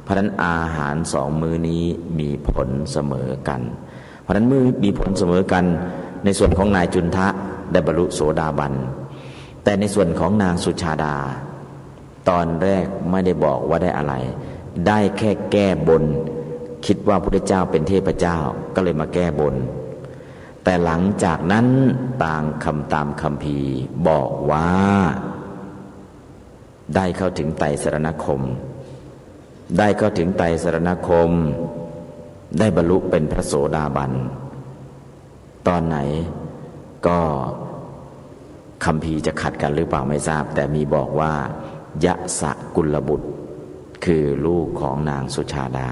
เพราะฉะนั้นอาหาร2 มื้อนี้มีผลเสมอกันเพราะฉะนั้นมื้อมีผลเสมอกัน ในส่วนของนายจุนทะได้บรรลุโสดาบันแต่ในส่วนของนางสุชาดาตอนแรกไม่ได้บอกว่าได้อะไรได้แค่แก้บนคิดว่าพระพุทธเจ้าเป็นเทพเจ้าก็เลยมาแก้บนแต่หลังจากนั้นตามคัมภีร์บอกว่าได้เข้าถึงไตรสรณคมได้เข้าถึงไตรสรณคมได้บรรลุเป็นพระโสดาบันตอนไหนก็คัมภีร์จะขัดกันหรือเปล่าไม่ทราบแต่มีบอกว่ายะสะกุลบุตรคือลูกของนางสุชาดา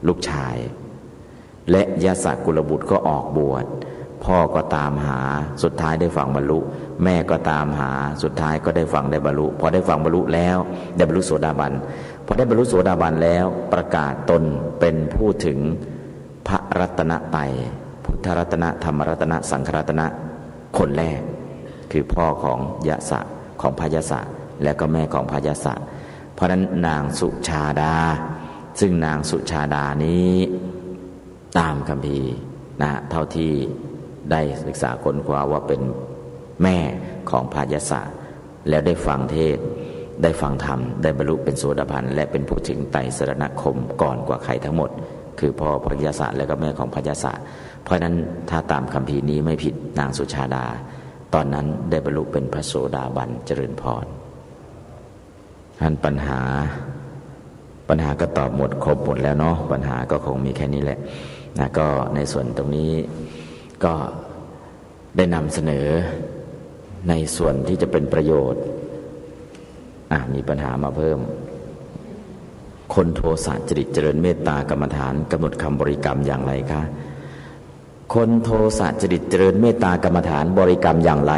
ลูกชายและยะสะกุลบุตรก็ออกบวชพ่อก็ตามหาสุดท้ายได้ฟังบรรลุแม่ก็ตามหาสุดท้ายก็ได้ฟังได้บรรลุพอได้ฟังบรรลุแล้วได้บรรลุโสดาบันพอได้บรรลุโสดาบันแล้วประกาศตนเป็นผู้ถึงพระรัตนตรัยพุทธรัตนะธรรมรัตนะสังฆรัตนะคนแรกคือพ่อของยะสะของพยะสะและก็แม่ของพยะสะเพราะนั้นนางสุชาดาซึ่งนางสุชาดานี้ตามคัมภีร์นะเท่าที่ได้ศึกษาค้นคว้าว่าเป็นแม่ของพยะสะแล้วได้ฟังเทศได้ฟังธรรมได้บรรลุเป็นโสดาบันและเป็นผู้ถึงไตรสรณคมก่อนกว่าใครทั้งหมดคือพ่อพยะสะและก็แม่ของพยะสะเพราะนั้นถ้าตามคัมภีร์นี้ไม่ผิดนางสุชาดาตอนนั้นได้บรรลุเป็นพระโสดาบันเจริญพรท่านปัญหาก็ตอบหมดครบหมดแล้วเนาะปัญหาก็คงมีแค่นี้แหละนะก็ในส่วนตรงนี้ก็ได้นำเสนอในส่วนที่จะเป็นประโยชน์มีปัญหามาเพิ่มคนโทสะจริตเจริญเมตตากรรมฐานกำหนดคำบริกรรมอย่างไรคะคนโทสะจริตเจริญเมตตากรรมฐานบริกรรมอย่างไร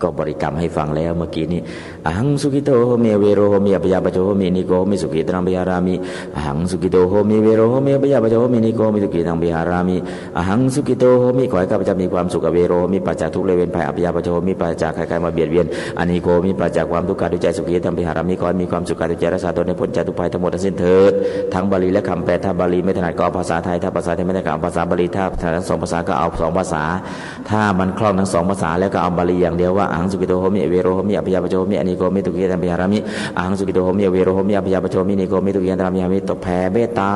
ก็บริกรรมให้ฟังแล้วเมื่อกี้นี้อหังสุขิโตโหมิเวโรโหมิอัปยาปโจโหมินิโกโหมิสุขิตังวิหารามิอหังสุขิโตโหมิเวโรโหมิอัปยาปโจโหมินิโกโหมิสุขิตังวิหารามิอหังสุขิโตโหมิขอให้ข้าพเจ้ามีความสุขอเวโรมีปราศจากทุกข์และเวรภัยอัปยาปโจโหมิปราศจากใครๆมาเบียดเบียนอนิโกมีปราศจากความทุกข์กายด้วยใจสุขิตังวิหารามิขอให้มีความสุขกายด้วยใจรักษาตนให้พ้นจากทุกภัยทั้งหมดทั้งสิ้นเถิดทั้งบาลีและคำแปลถ้าบาลีไม่ถนัดก็เอาภาษาไทยถ้าภาษาไทยไม่ถนัดก็เอาภาษาบาลีถ้าถนัดทั้งสองภาษาก็เอาสองภาษาถ้ามันคล่องทั้งสองภาษาแล้วก็เอาบาลีอย่างเดียวว่าอหังสุขิโตโหมิเวโรโหมิอัปยาปโจโหมิอนิโกมิตุกิตังวิหารามิอหังสุขิโตโหมิเวโรโหมิอัปยาปโจมินิโกมิตุกิตังวิหารามิตกแผ่เมตตา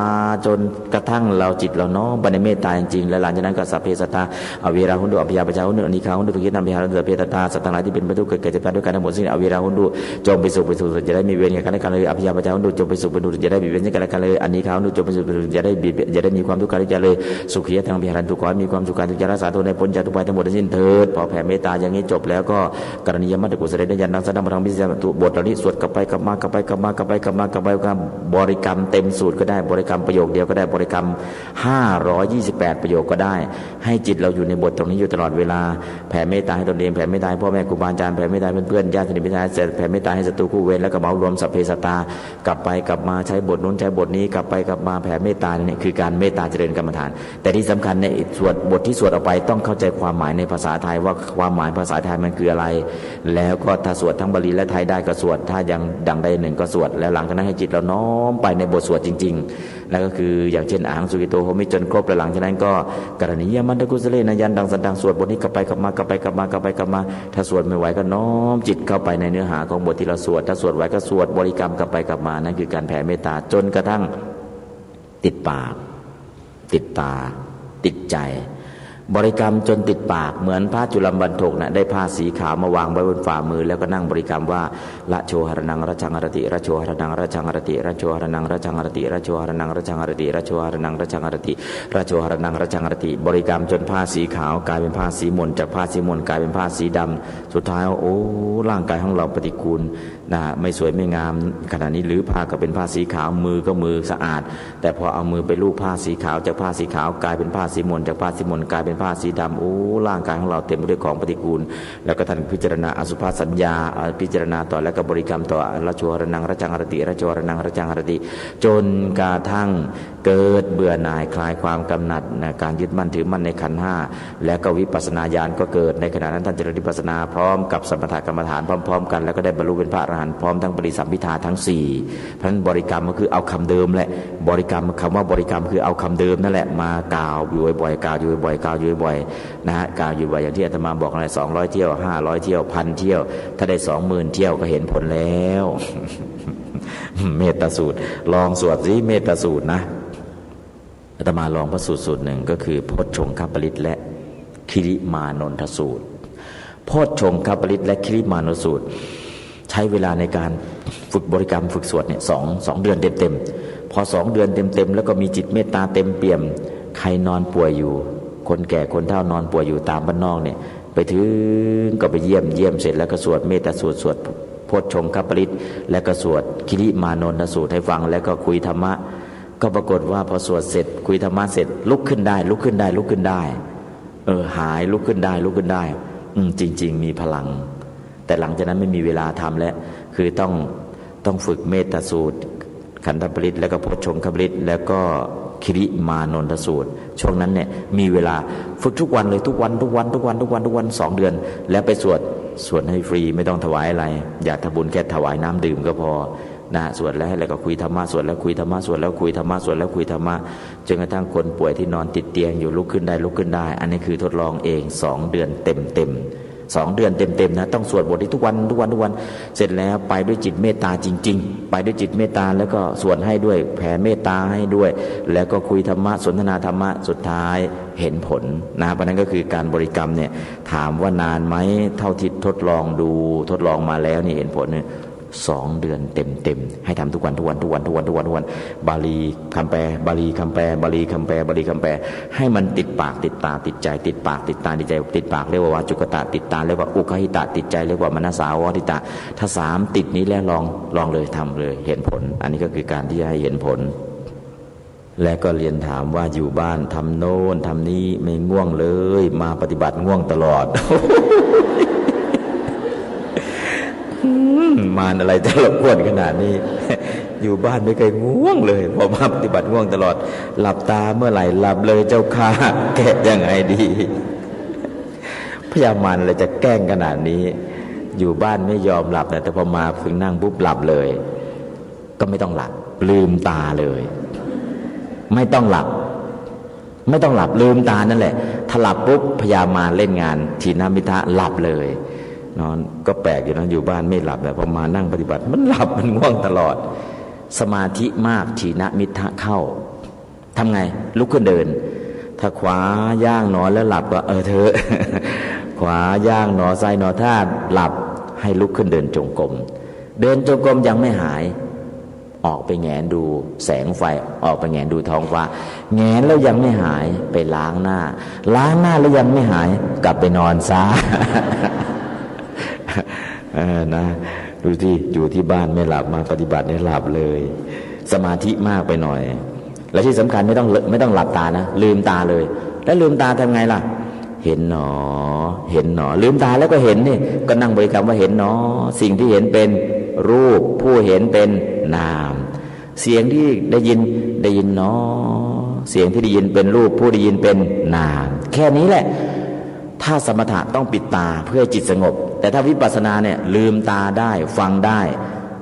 จนกระทั่งเราจิตเราน้อมไปในเมตตาจริงๆและหลังจากนั้นก็สัพเพสัตตาอเวราหุนดุอัปยาปโจหุนดุอนิคาหุนดุตุกิตังวิหารามิสัพเพสัตตาสัตว์ทั้งหลายที่เป็นไปทุกข์เกิดเจ็บตายด้วยกันทั้งหมดสิ้นอเวราหุนดุจงไปสุขจะได้มีเวรกันและกันเลยอภิยาปโจหุนดุจงไปสุขเป็นดุจะได้มีเวรกันและกันเลยอนิคาหุนดุจงไปสุขเป็นดุจะได้มีความทุกข์กันเลยสุขีทางวิหารทุกข์ขอมีความสุขการทุกข์รักษาตนในพ้นจากทุกภัยทั้งหมดสิ้นเถิดพอแผ่เมตตาอย่างนี้จบแล้วก็กรณียมัตตกุศลได้ยันดังสดังพลังพิเศษบทเหล่านี้สวดกลับไปกลับมาบริกรรมเต็มสูตรก็ได้บริกรรมประโยคเดียวก็ได้บริกรรม528ประโยคก็ได้ให้จิตเราอยู่ในบทตรงนี้อยู่ตลอดเวลาแผ่เมตตาให้ตนเองแผ่เมตตาให้พ่อแม่ครูบาอาจารย์แผ่เมตตาให้เพื่อนญาติสนิทมิตรแผ่เมตตาให้ศัตรูคู่เวรแล้วก็เหมารวมสัพเพสัตตากลับไปกลับมาใช้บทนู้นใช้บทนี้กลับไปกลับมาแผ่เมตตาเนี่ยคือการเมตตาเจริญกรรมฐานแต่ที่สำคัญในสวดบทที่สวดออกไปต้องเข้าใจความหมายในภาษาไทยว่าความหมายภาษาไทยมันคืออะไรแล้วก็ถ้าสวดทั้งบาลีและไทยได้ก็สวดถ้ายังดังใดหนึ่งก็สวดแล้วหลังจากนั้นให้จิตเราน้อมไปในบทสวดจริงๆแล้วก็คืออย่างเช่นอหังสุขิโตโหมิจนครบแล้วหลังจากนั้นก็กรณียมัตตกุศเลนะยันดังสันดังสวดบทนี้กลับไปกลับมาถ้าสวดไม่ไหวก็น้อมจิตเข้าไปในเนื้อหาของบทที่เราสวดถ้าสวดไหวก็สวดบริกรรมกลับไปกลับมานั่นคือการแผ่เมตตาจนกระทั่งติดปากติดตาติดใจบริกรรมจนติดปากเหมือนพระจุลบรรทกได้ผ้าสีขาวมาวางไว้บนฝ่ามือแล้วก็นั่งบริกรรมว่าละโชหรนังระชังหรติระโชหรนังระชังหรติระโชหรนังระชังหรติระโชหรนังระชังหรติระโชหรนังระชังหรติระโชหรนังระชังหรติบริกรรมจนผ้าสีขาวกลายเป็นผ้าสีมนจากผ้าสีมนกลายเป็นผ้าสีดำสุดท้ายโอ้ร่างกายของเราปฏิกูลไม่สวยไม่งามขณะนี้หรือผ้าก็เป็นผ้าสีขาวมือก็มือสะอาดแต่พอเอามือไปลูบผ้าสีขาวจากผ้าสีขาวกลายเป็นผ้าสีมนจากผ้าสีมนกลายเป็นผ้าสีดำโอ้ร่างกายของเราเต็มไปด้วยของปฏิกูลแล้วก็ท่านพิจารณาอสุภสัญญาพิจารณาต่อแล้วก็บริกรรมต่อระโชหรนังระชังหรติระโชหรนังระชังหรติจนกระทั่งเกิดเบื่อหน่ายคลายความกำหนัดการยึดมั่นถือมั่นในขันธ์5แล้วก็วิปัสสนาญาณก็เกิดในขณะนั้นท่านเจริญวิปัสสนาพร้อมกับสมถกรรมฐานพร้อมๆกันแล้วก็ได้บรรลุเป็นพระอรหันต์พร้อมทั้งปฏิสัมภิทาทั้ง4เพราะฉะนั้นบริกรรมก็คือเอาคำเดิมแหละบริกรรมคำว่าบริกรรมคือเอาคำเดิมนั่นแหละมากล่าวอยู่บ่อยๆกล่าวอยู่บ่อยๆกล่าวอยู่ อยู่บ่อยนะฮะกล่าวอยู่บ่อยอย่างที่อาตมาบอกอะไร200 เที่ยว500 เที่ยว1,000 เที่ยวถ้าได้ 20,000 เที่ยวก็เห็นผลแล้ว เมตตาสูตรลองสวดสิเมตตาสูตรนะอาตมาลองพระสูตรหนึ่งก็คือโพชฌงคปริตและคิริมานนทสูตรโพชฌงคปริตและคิริมานนทสูตรใช้เวลาในการฝึกบริกรรมฝึกสวดเนี่ยสองเดือนเต็มพอ2 เดือนเต็มแล้วก็มีจิตเมตตาเต็มเปี่ยมใครนอนป่วยอยู่คนแก่คนเฒ่านอนป่วยอยู่ตามบ้านนอกเนี่ยไปถึงก็ไปเยี่ยมเสร็จแล้วก็สวดเมตตาสูตรสวดโพชฌงคปริตแล้วก็สวดคิริมานนทสูตรให้ฟังแล้วก็คุยธรรมะก็ปรากฏว่าพอสวดเสร็จคุยธรรมะเสร็จลุกขึ้นได้หายลุกขึ้นได้จริงๆมีพลังแต่หลังจากนั้นไม่มีเวลาทำแล้วคือต้องฝึกเมตตาสูตรขันธปริตแล้วก็โพชฌงคปริตแล้วก็คิริมานนทสูตรช่วงนั้นเนี่ยมีเวลาฝึกทุกวันเลยทุกวัน2 เดือนแล้วไปสวดให้ฟรีไม่ต้องถวายอะไรอยากทำบุญแค่ถวายน้ำดื่มก็พอนะสวดแล้วก็คุยธรรมะสวดแล้วคุยธรรมะสวดแล้วคุยธรรมะสวดแล้วคุยธรรมะจนกระทั่งคนป่วยที่นอนติดเตียงอยู่ลุกขึ้นได้อันนี้คือทดลองเอง2 เดือนเต็ม2 เดือนเต็มนะต้องสวดบทนี้ทุกวันเสร็จแล้วไปด้วยจิตเมตตาจริงๆไปด้วยจิตเมตตาแล้วก็สวดให้ด้วยแผ่เมตตาให้ด้วยแล้วก็คุยธรรมะสนทนาธรรมะสุดท้ายเห็นผลนะเพราะนั้นก็คือการบริกรรมเนี่ยถามว่านานไหมเท่าที่ทดลองมาแล้วนี่เห็นผลเนี่ย2 เดือนเต็มให้ทำทุกวันบาลีคำแปลบาลีคำแปลบาลีคำแปลให้มันติดปากติดตาติดใจติดปากติดตาติดใจติดปากเรียกว่าวาจุกตะติดตาเรียกว่าอุคหิตะติดใจเรียกว่ามนสาวทิตะถ้า3ติดนี้แล้วลองเลยทำเลยเห็นผลอันนี้ก็คือการที่จะให้เห็นผลและก็เรียนถามว่าอยู่บ้านทำโน่นทำนี้ไม่ง่วงเลยมาปฏิบัติง่วงตลอด มารอะไรจะรบกวนขนาดนี้ อยู่บ้านไม่เคยง่วงเลยพอมาปฏิบัติง่วงตลอดหลับตาเมื่อไหร่หลับเลยเจ้าค่ะแก้ยังไงดีพยามารอะไรจะแกล้งขนาดนี้อยู่บ้านไม่ยอมหลับนะแต่พอมาฝึกนั่งปุ๊บหลับเลยก็ไม่ต้องหลับลืมตาเลยไม่ต้องหลับลืมตานั่นแหละถ้าหลับปุ๊บพยามารเล่นงานทีนามิทะหลับเลยนอนก็แปลกอยู่นะอยู่บ้านไม่หลับแต่พอมานั่งปฏิบัติมันหลับมันง่วงตลอดสมาธิมากทีนมิทะเข้าทำไงลุกขึ้นเดินถ้าขวาย่างหนอแล้วหลับก็เธอ ขวาย่างหนอซ้ายหนอถ้าหลับให้ลุกขึ้นเดินจงกรมยังไม่หายออกไปแงนดูแสงไฟออกไปแงนดูท้องฟ้าแงนแล้วยังไม่หายไปล้างหน้าแล้วยังไม่หายกลับไปนอนซะ นะดูที่อยู่ที่บ้านไม่หลับมาปฏิบัติเนี่ยหลับเลยสมาธิมากไปหน่อยและที่สำคัญไม่ต้องหลับตานะลืมตาเลยแล้วลืมตาทำไงล่ะเห็นหนอลืมตาแล้วก็เห็นนี่ก็นั่งบริกรรมว่าเห็นหนอสิ่งที่เห็นเป็นรูปผู้เห็นเป็นนามเสียงที่ได้ยินหนอเสียงที่ได้ยินเป็นรูปผู้ได้ยินเป็นนามแค่นี้แหละถ้าสมถะต้องปิดตาเพื่อจิตสงบแต่ถ้าวิปัสสนาเนี่ยลืมตาได้ฟังได้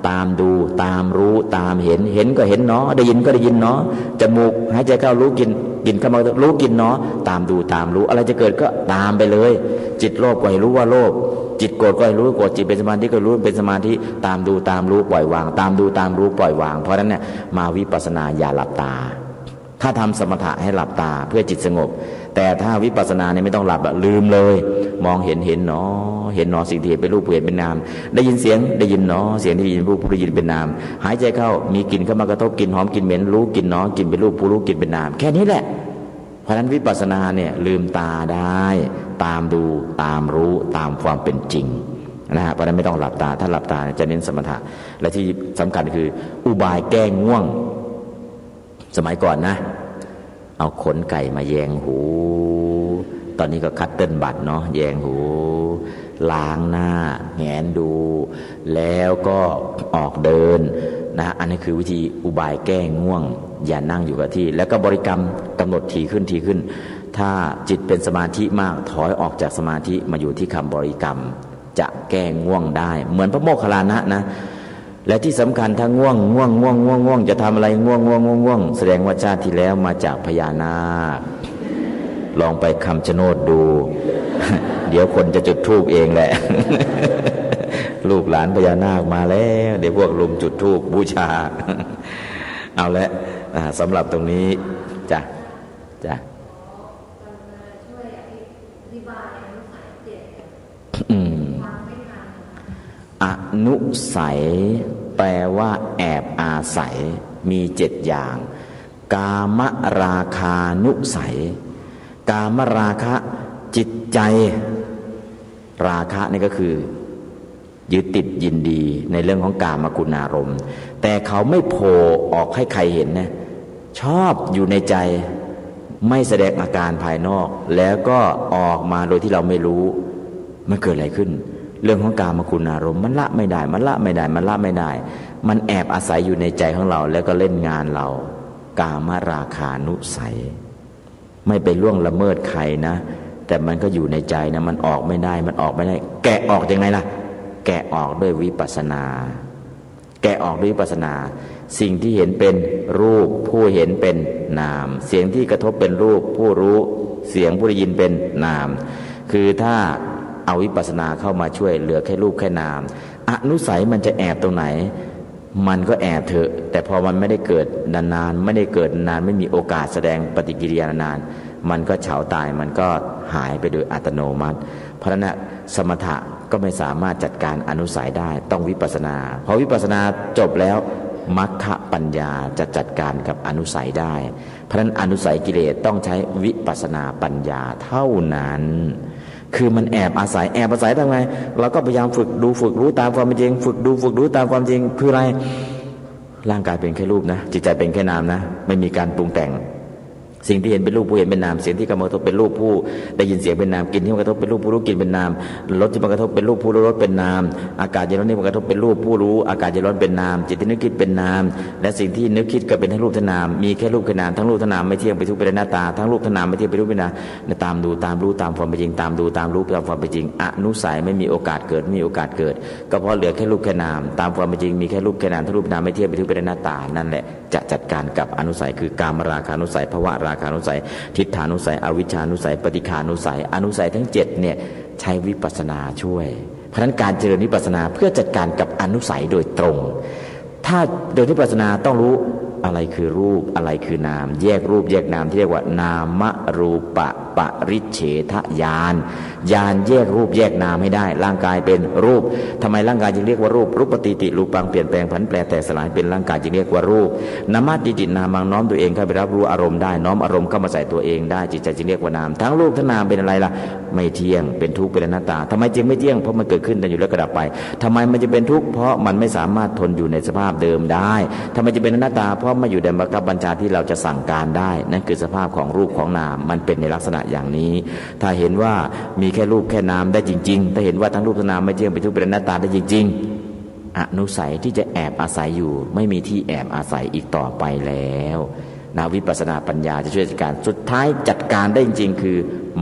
ตามดูตามรู้ตามเห็นก็เห็นเนาะได้ยินก็ได้ยินเนาะจมูกหายใจเข้ารู้กินเข้ามารู้กินเนาะตามดูตามรู้อะไรจะเกิดก็ตามไปเลยจิตโลภก็ให้รู้ว่าโลภจิตโกรธก็ให้รู้โกรธจิตเป็นสมาธิก็รู้เป็นสมาธิตามดูตามรู้ปล่อยวางตามดูตามรู้ปล่อยวางเพราะฉะนั้นเนี่ยมาวิปัสสนาอย่าหลับตาถ้าทำสมถะให้หลับตาเพื่อจิตสงบแต่ถ้าวิปัสสนาเนี่ยไม่ต้องหลับลืมเลยมองเห็นเนาะสิ่งที่เห็นเป็นรูปเห็นเป็นนามได้ยินเสียงได้ยินเนาะเสียงที่ได้ยินรูปผู้ได้ยินเป็นนามหายใจเข้ามีกลิ่นเข้ามากระทบกลิ่นหอมกลิ่นเหม็นรู้กลิ่นเนาะกลิ่นเป็นรูปผู้รู้กลิ่นเป็นนามแค่นี้แหละเพราะฉะนั้นวิปัสสนาเนี่ยลืมตาได้ตามดูตามรู้ตามความเป็นจริงนะฮะเพราะฉะนั้นไม่ต้องหลับตาถ้าหลับตาจะเน้นสมถะและที่สำคัญคืออุบายแก้ง่วงสมัยก่อนนะเอาขนไก่มาแยงหูตอนนี้ก็คัตเติ้ลบัตเนาะแยงหูล้างหน้าแงนดูแล้วก็ออกเดินนะอันนี้คือวิธีอุบายแก้ง่วงอย่านั่งอยู่กับที่แล้วก็บริกรรมกำหนดทีขึ้นถ้าจิตเป็นสมาธิมากถอยออกจากสมาธิมาอยู่ที่คำบริกรรมจะแก้ง่วงได้เหมือนพระโมคคัลลานะนะและที่สำคัญถ้าง่วงจะทำอะไรง่วงแสดงว่าชาติที่แล้วมาจากพญานาค ลองไปคำชะโนดดู เดี๋ยวคนจะจุดธูปเองแหละ ลูกหลานพญานาคมาแล้วเดี๋ยวพวกลุมจุดธูปบูชา เอาละสำหรับตรงนี้จ้ะอนุสัยแปลว่าแอบอาศัยมี7อย่างกามราคานุสัยกามราคะจิตใจราคะนี่ก็คือยึดติดยินดีในเรื่องของกามคุณอารมณ์แต่เขาไม่โผล่ออกให้ใครเห็นนะชอบอยู่ในใจไม่แสดงอาการภายนอกแล้วก็ออกมาโดยที่เราไม่รู้มันเกิดอะไรขึ้นเรื่องของกามคุณอารมณ์มันละไม่ได้มันแอบอาศัยอยู่ในใจของเราแล้วก็เล่นงานเรากามราคานุสัยไม่ไปล่วงละเมิดใครนะแต่มันก็อยู่ในใจนะมันออกไม่ได้แกะออกยังไงล่ะแกะออกด้วยวิปัสสนาสิ่งที่เห็นเป็นรูปผู้เห็นเป็นนามเสียงที่กระทบเป็นรูปผู้รู้เสียงผู้ได้ยินเป็นนามคือถ้าเอาวิปัสสนาเข้ามาช่วยเหลือแค่รูปแค่นามอนุสัยมันจะแอบตรงไหนมันก็แอบเถอะแต่พอมันไม่ได้เกิดนานๆไม่มีโอกาสแสดงปฏิกิริยานานมันก็เฉาตายมันก็หายไปโดยอัตโนมัติเพราะฉะนั้นสมถะก็ไม่สามารถจัดการอนุสัยได้ต้องวิปัสสนาพอวิปัสสนาจบแล้วมรรคปัญญาจะจัดการกับอนุสัยได้เพราะฉะนั้นอนุสัยกิเลสต้องใช้วิปัสสนาปัญญาเท่านั้นคือมันแอบอาศัยทำไงเราก็พยายามฝึกรู้ตามความเป็นจริงฝึกดูตามความจริงคืออะไรร่างกายเป็นแค่รูปนะจิตใจเป็นแค่นามนะไม่มีการปรุงแต่งสิ่งที่เห็นเป็นรูปผู้เห็นเป็นนามเสียงที่กระทบเป็นรูปผู้ได้ยินเสียงเป็นนามกลิ่นที่มันกระทบเป็นรูปผู้รู้กลิ่นเป็นนามรสที่มันกระทบเป็นรูปผู้รู้รสเป็นนามอากาศเย็นร้อนที่มันกระทบเป็นรูปผู้รู้อากาศเย็นร้อนเป็นนามจิตที่นึกคิดเป็นนามและสิ่งที่นึกคิดก็เป็นทั้งรูปทั้งนามมีแค่รูปแค่นามทั้งรูปทั้งนามไม่เที่ยงเป็นทุกข์เป็นหน้าตาทั้งรูปทั้งนามไม่เที่ยงเป็นทุกข์เป็นหน้าตามดูตามรู้ตามความเป็นจริงตามดูตามรู้ตามความเป็นจริงอนุสัยไม่มีโอกาสเกิดก็เพราะเหลือแค่รูปแค่นามตามความเป็นจริงมีแค่รูปแค่นามทั้งรูปนามไม่เที่ยงเป็นทุกข์เป็นหน้าตานั่นแหละจะจัดการกับอนุสัยคือกามราคานุสัยภวราคานุสัยทิฏฐานุสัยอวิชชานุสัยปฏิฆานุสัยอนุสัยทั้ง7เนี่ยใช้วิปัสสนาช่วยเพราะฉะนั้นการเจริญวิปัสสนาเพื่อจัดการกับอนุสัยโดยตรงถ้าโดยวิปัสสนาต้องรู้อะไรคือรูปอะไรคือนามแยกรูปแยกนามที่เรียกว่านามรูปะปริเฉทญาณแยกรูปแยกนามให้ได้ร่างกายเป็นรูปทำไมร่างกายจึงเรียกว่ารูปรูปปฏิติรูปังเปลี่ยนแปลงผันแปรแตกสลายเป็นร่างกายจึงเรียกว่ารูปนามาติตินามังน้อมตัวเองเข้าไปรับรู้อารมณ์ได้น้อมอารมณ์เข้ามาใส่ตัวเองได้จิตใจจึงเรียกว่านามทั้งรูปทั้งนามเป็นอะไรล่ะไม่เที่ยงเป็นทุกข์เป็นอนัตตาทำไมจึงไม่เที่ยงเพราะมันเกิดขึ้นแต่อยู่แล้วก็ดับไปทำไมมันจะเป็นทุกข์เพราะมันไม่สามารถทนอยู่ในสภาพเดิมได้ทำไมจะเป็นอนัตตาเพราะไม่อยู่ในบัญชาที่เราจะสั่งการได้นั่นคือสภาพของรูปของนามมันเป็นในลักษณะอย่างนี้ถ้าเห็นว่ามีแค่รูปแค่นามได้จริงๆถ้าเห็นว่าทั้งรูปทั้งนามไม่เที่ยงเป็นทุกข์เป็นอนัตตาได้จริงๆอนุสัยที่จะแอบอาศัยอยู่ไม่มีที่แอบอาศัยอีกต่อไปแล้ววิปัสสนาปัญญาจะช่วยจัดการสุดท้ายจัดการได้จริงๆคือ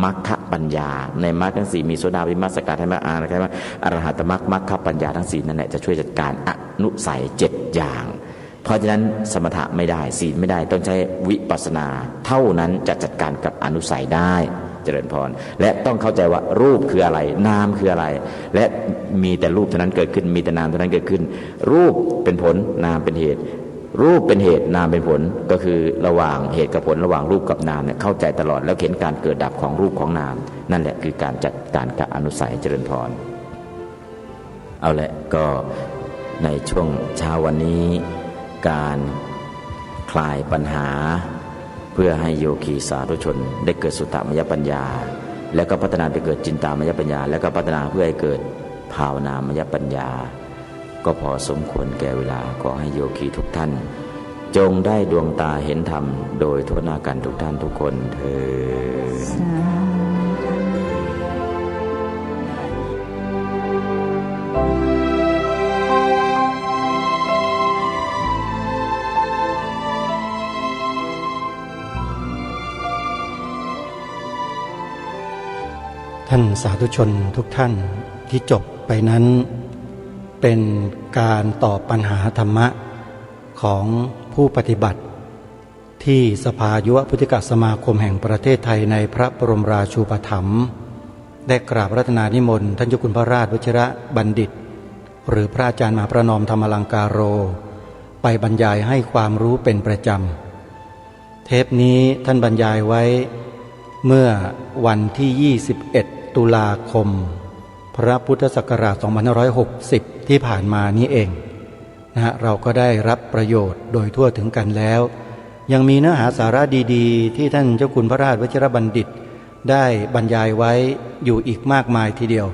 มรรคปัญญาในมรรคทั้ง4มีโสดาวิมัสสกทามัคอรหัตมรรคมรรคปัญญาทั้ง4นั่นแหละจะช่วยจัดการอนุสัย7อย่างเพราะฉะนั้นสมถะไม่ได้ศีลไม่ได้ต้องใช้วิปัสสนาเท่านั้นจะจัดการกับอนุสัยได้เจริญพรและต้องเข้าใจว่ารูปคืออะไรนามคืออะไรและมีแต่รูปเท่านั้นเกิดขึ้นมีแต่นามเท่านั้นเกิดขึ้นรูปเป็นผลนามเป็นเหตุรูปเป็นเหตุนามเป็นผลก็คือระหว่างเหตุกับผลระหว่างรูปกับนามเนี่ยเข้าใจตลอดแล้วเห็นการเกิดดับของรูปของนามนั่นแหละคือการจัดการกับอนุสัยเจริญพรเอาละก็ในช่วงเช้าวันนี้การคลายปัญหาเพื่อให้โยคีสาธุชนได้เกิดสุตตมยปัญญาแล้วก็พัฒนาไปเกิดจินตามยปัญญาแล้วก็พัฒนาเพื่อให้เกิดภาวนามยปัญญาก็พอสมควรแก่เวลาขอให้โยคีทุกท่านจงได้ดวงตาเห็นธรรมโดยทั่วหน้ากันทุกท่านทุกคนเถิด
ท่านสาธุชนทุกท่านที่จบไปนั้นเป็นการตอบปัญหาธรรมะของผู้ปฏิบัติ ที่สภายุวพุทธิกสมาคมแห่งประเทศไทยในพระบรมราชูปถัมภ์ได้กราบรัตนานิมนต์ท่านเจ้าคุณพระราชวชิระบัณฑิตหรือพระอาจารย์มหาประนอมธรรมลังการโรไปบรรยายให้ความรู้เป็นประจำเทปนี้ท่านบรรยายไว้เมื่อวันที่21ตุลาคมพระพุทธศักราช2560ที่ผ่านมานี้เองเราก็ได้รับประโยชน์โดยทั่วถึงกันแล้วยังมีเนื้อหาสาระดีๆที่ท่านเจ้าคุณพระราชวชิรบัณฑิตได้บรรยายไว้อยู่อีกมากมายทีเดียว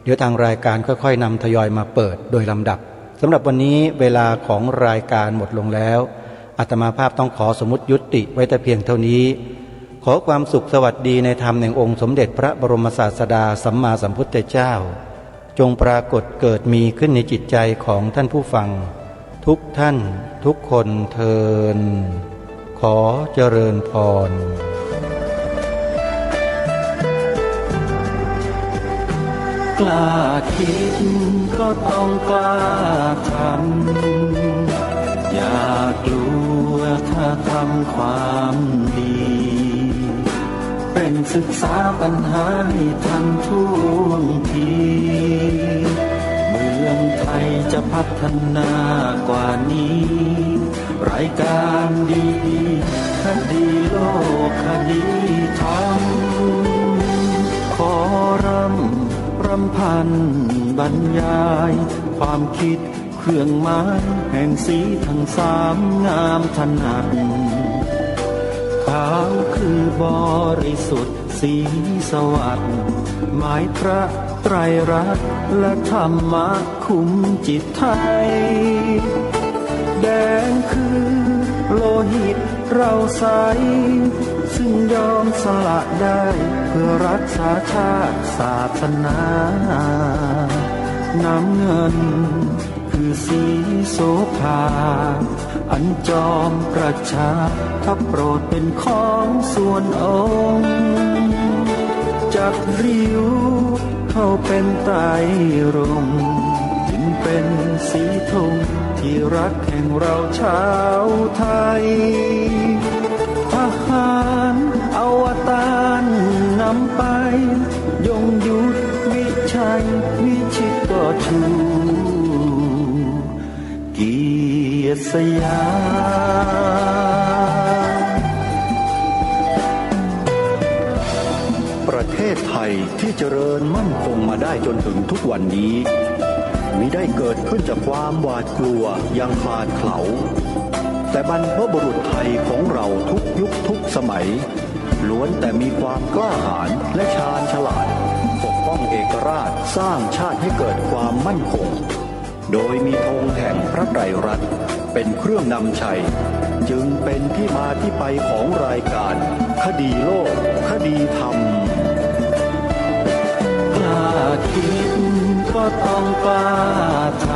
เดี๋ยวทางรายการค่อยๆนำทยอยมาเปิดโดยลำดับสำหรับวันนี้เวลาของรายการหมดลงแล้วอาตมาภาพต้องขอสมมุติยุติไว้แต่เพียงเท่านี้ขอความสุขสวัสดีในธรรมแห่งองค์สมเด็จพระบรมศาสดาสัมมาสัมพุทธเจ้าจงปรากฏเกิดมีขึ้นในจิตใจของท่านผู้ฟังทุกท่านทุกคนเทอญขอเจริญพร
กล้าคิดก็ต้องกล้าทำอย่ากลัวถ้าทำความดีเป็นศึกษาปัญหาให้ทันท่วงทีเมืองไทยจะพัฒนากว่านี้รายการดีคดีโลกคดีธรรมขอรำพันบรรยายความคิดเครื่องหมายแห่งสีทั้งสามงามถนัดขาวคือบริสุทธิ์สีสวัสดิ์หมายพระไตรรัตน์และธรรมะคุ้มจิตไทยแดงคือโลหิตเราใสซึ่งยอมสละได้เพื่อรักษาชาติศาสนาน้ำเงินคือสีโสภาอันจอมประชาถ้าโปรดเป็นของส่วนองค์จักริ้วเข้าเป็นไตรรงค์จึงเป็นสีธงที่รักแห่งเราชาวไทยทหารอวตารนำไปยงยุทธวิชัยวิชิตก็ชูเกียรติสยาม
ประเทศไทยที่เจริญมั่นคงมาได้จนถึงทุกวันนี้มิได้เกิดขึ้นจากความหวาดกลัวอย่างคลาดเขลาแต่บรรพบุรุษไทยของเราทุกยุคทุกสมัยล้วนแต่มีความกล้าหาญและชาญฉลาดปกป้องเอกราชสร้างชาติให้เกิดความมั่นคงโดยมีธงแห่งพระไตรรัตน์เป็นเครื่องนำชัยจึงเป็นที่มาที่ไปของรายการคดีโลกคดีธรรม
กล้าคิดก็ต้องกล้าท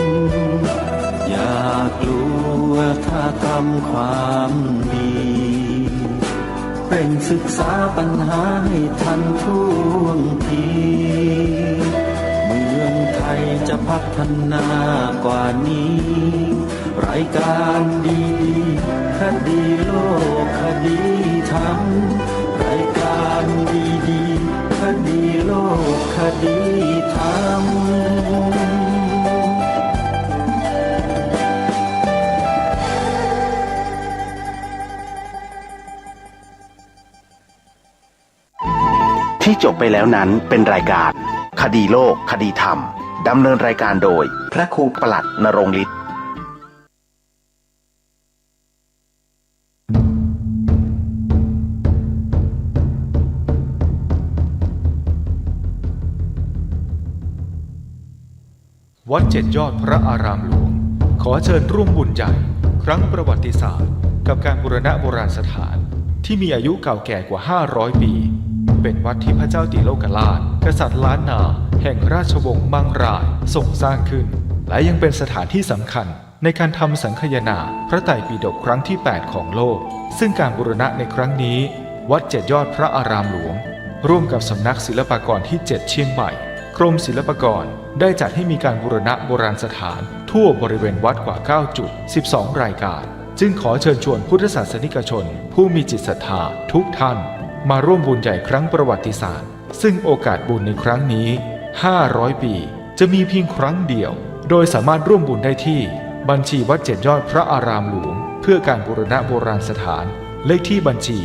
ำอย่ากลัวถ้าทำความดีเป็นศึกษาปัญหาให้ทันท่วงทีเมืองไทยจะพัฒนากว่านี้รายการดีคดีโลกคดีธรรมรายการดีคดีโลกคดีธรรม
ที่จบไปแล้วนั้นเป็นรายการคดีโลกคดีธรรมดำเนินรายการโดยพระครูปลัดณรงค์ฤทธิ์
วัดเจ็ดยอดพระอารามหลวงขอเชิญร่วมบุญใหญ่ครั้งประวัติศาสตร์กับการบูรณะโบราณสถานที่มีอายุเก่าแก่กว่า500ปีเป็นวัดที่พระเจ้าติโลกราชกษัตริย์ล้านนาแห่งราชวงศ์มังรายทรงสร้างขึ้นและยังเป็นสถานที่สำคัญในการทำสังคายนาพระไตรปิฎกครั้งที่8ของโลกซึ่งการบูรณะในครั้งนี้วัดเจ็ดยอดพระอารามหลวงร่วมกับสำนักศิลปากรที่7เชียงใหม่กรมศิลปากรได้จัดให้มีการบูรณะโบราณสถานทั่วบริเวณวัดกว่า9จุด12รายการ จึงขอเชิญชวนพุทธศาสนิกชนผู้มีจิตศรัทธาทุกท่านมาร่วมบุญใหญ่ครั้งประวัติศาสตร์ซึ่งโอกาสบุญในครั้งนี้500 ปีจะมีเพียงครั้งเดียวโดยสามารถร่วมบุญได้ที่บัญชีวัด7 ยอดพระอารามหลวงเพื่อการบูรณะโบราณสถานเลขที่บัญชี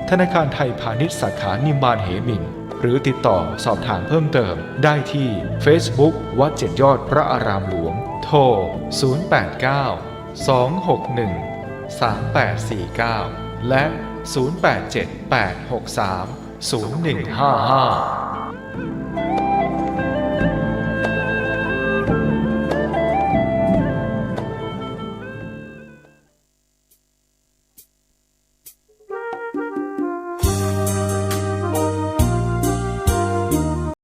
839-222-7594 ธนาคารไทยพาณิชย์สาขานิมมานเหมินหรือติดต่อสอบถามเพิ่มเติมได้ที่ Facebook วัด7 ยอดพระอารามหลวงโทร 089-261-3849 และ 0878630155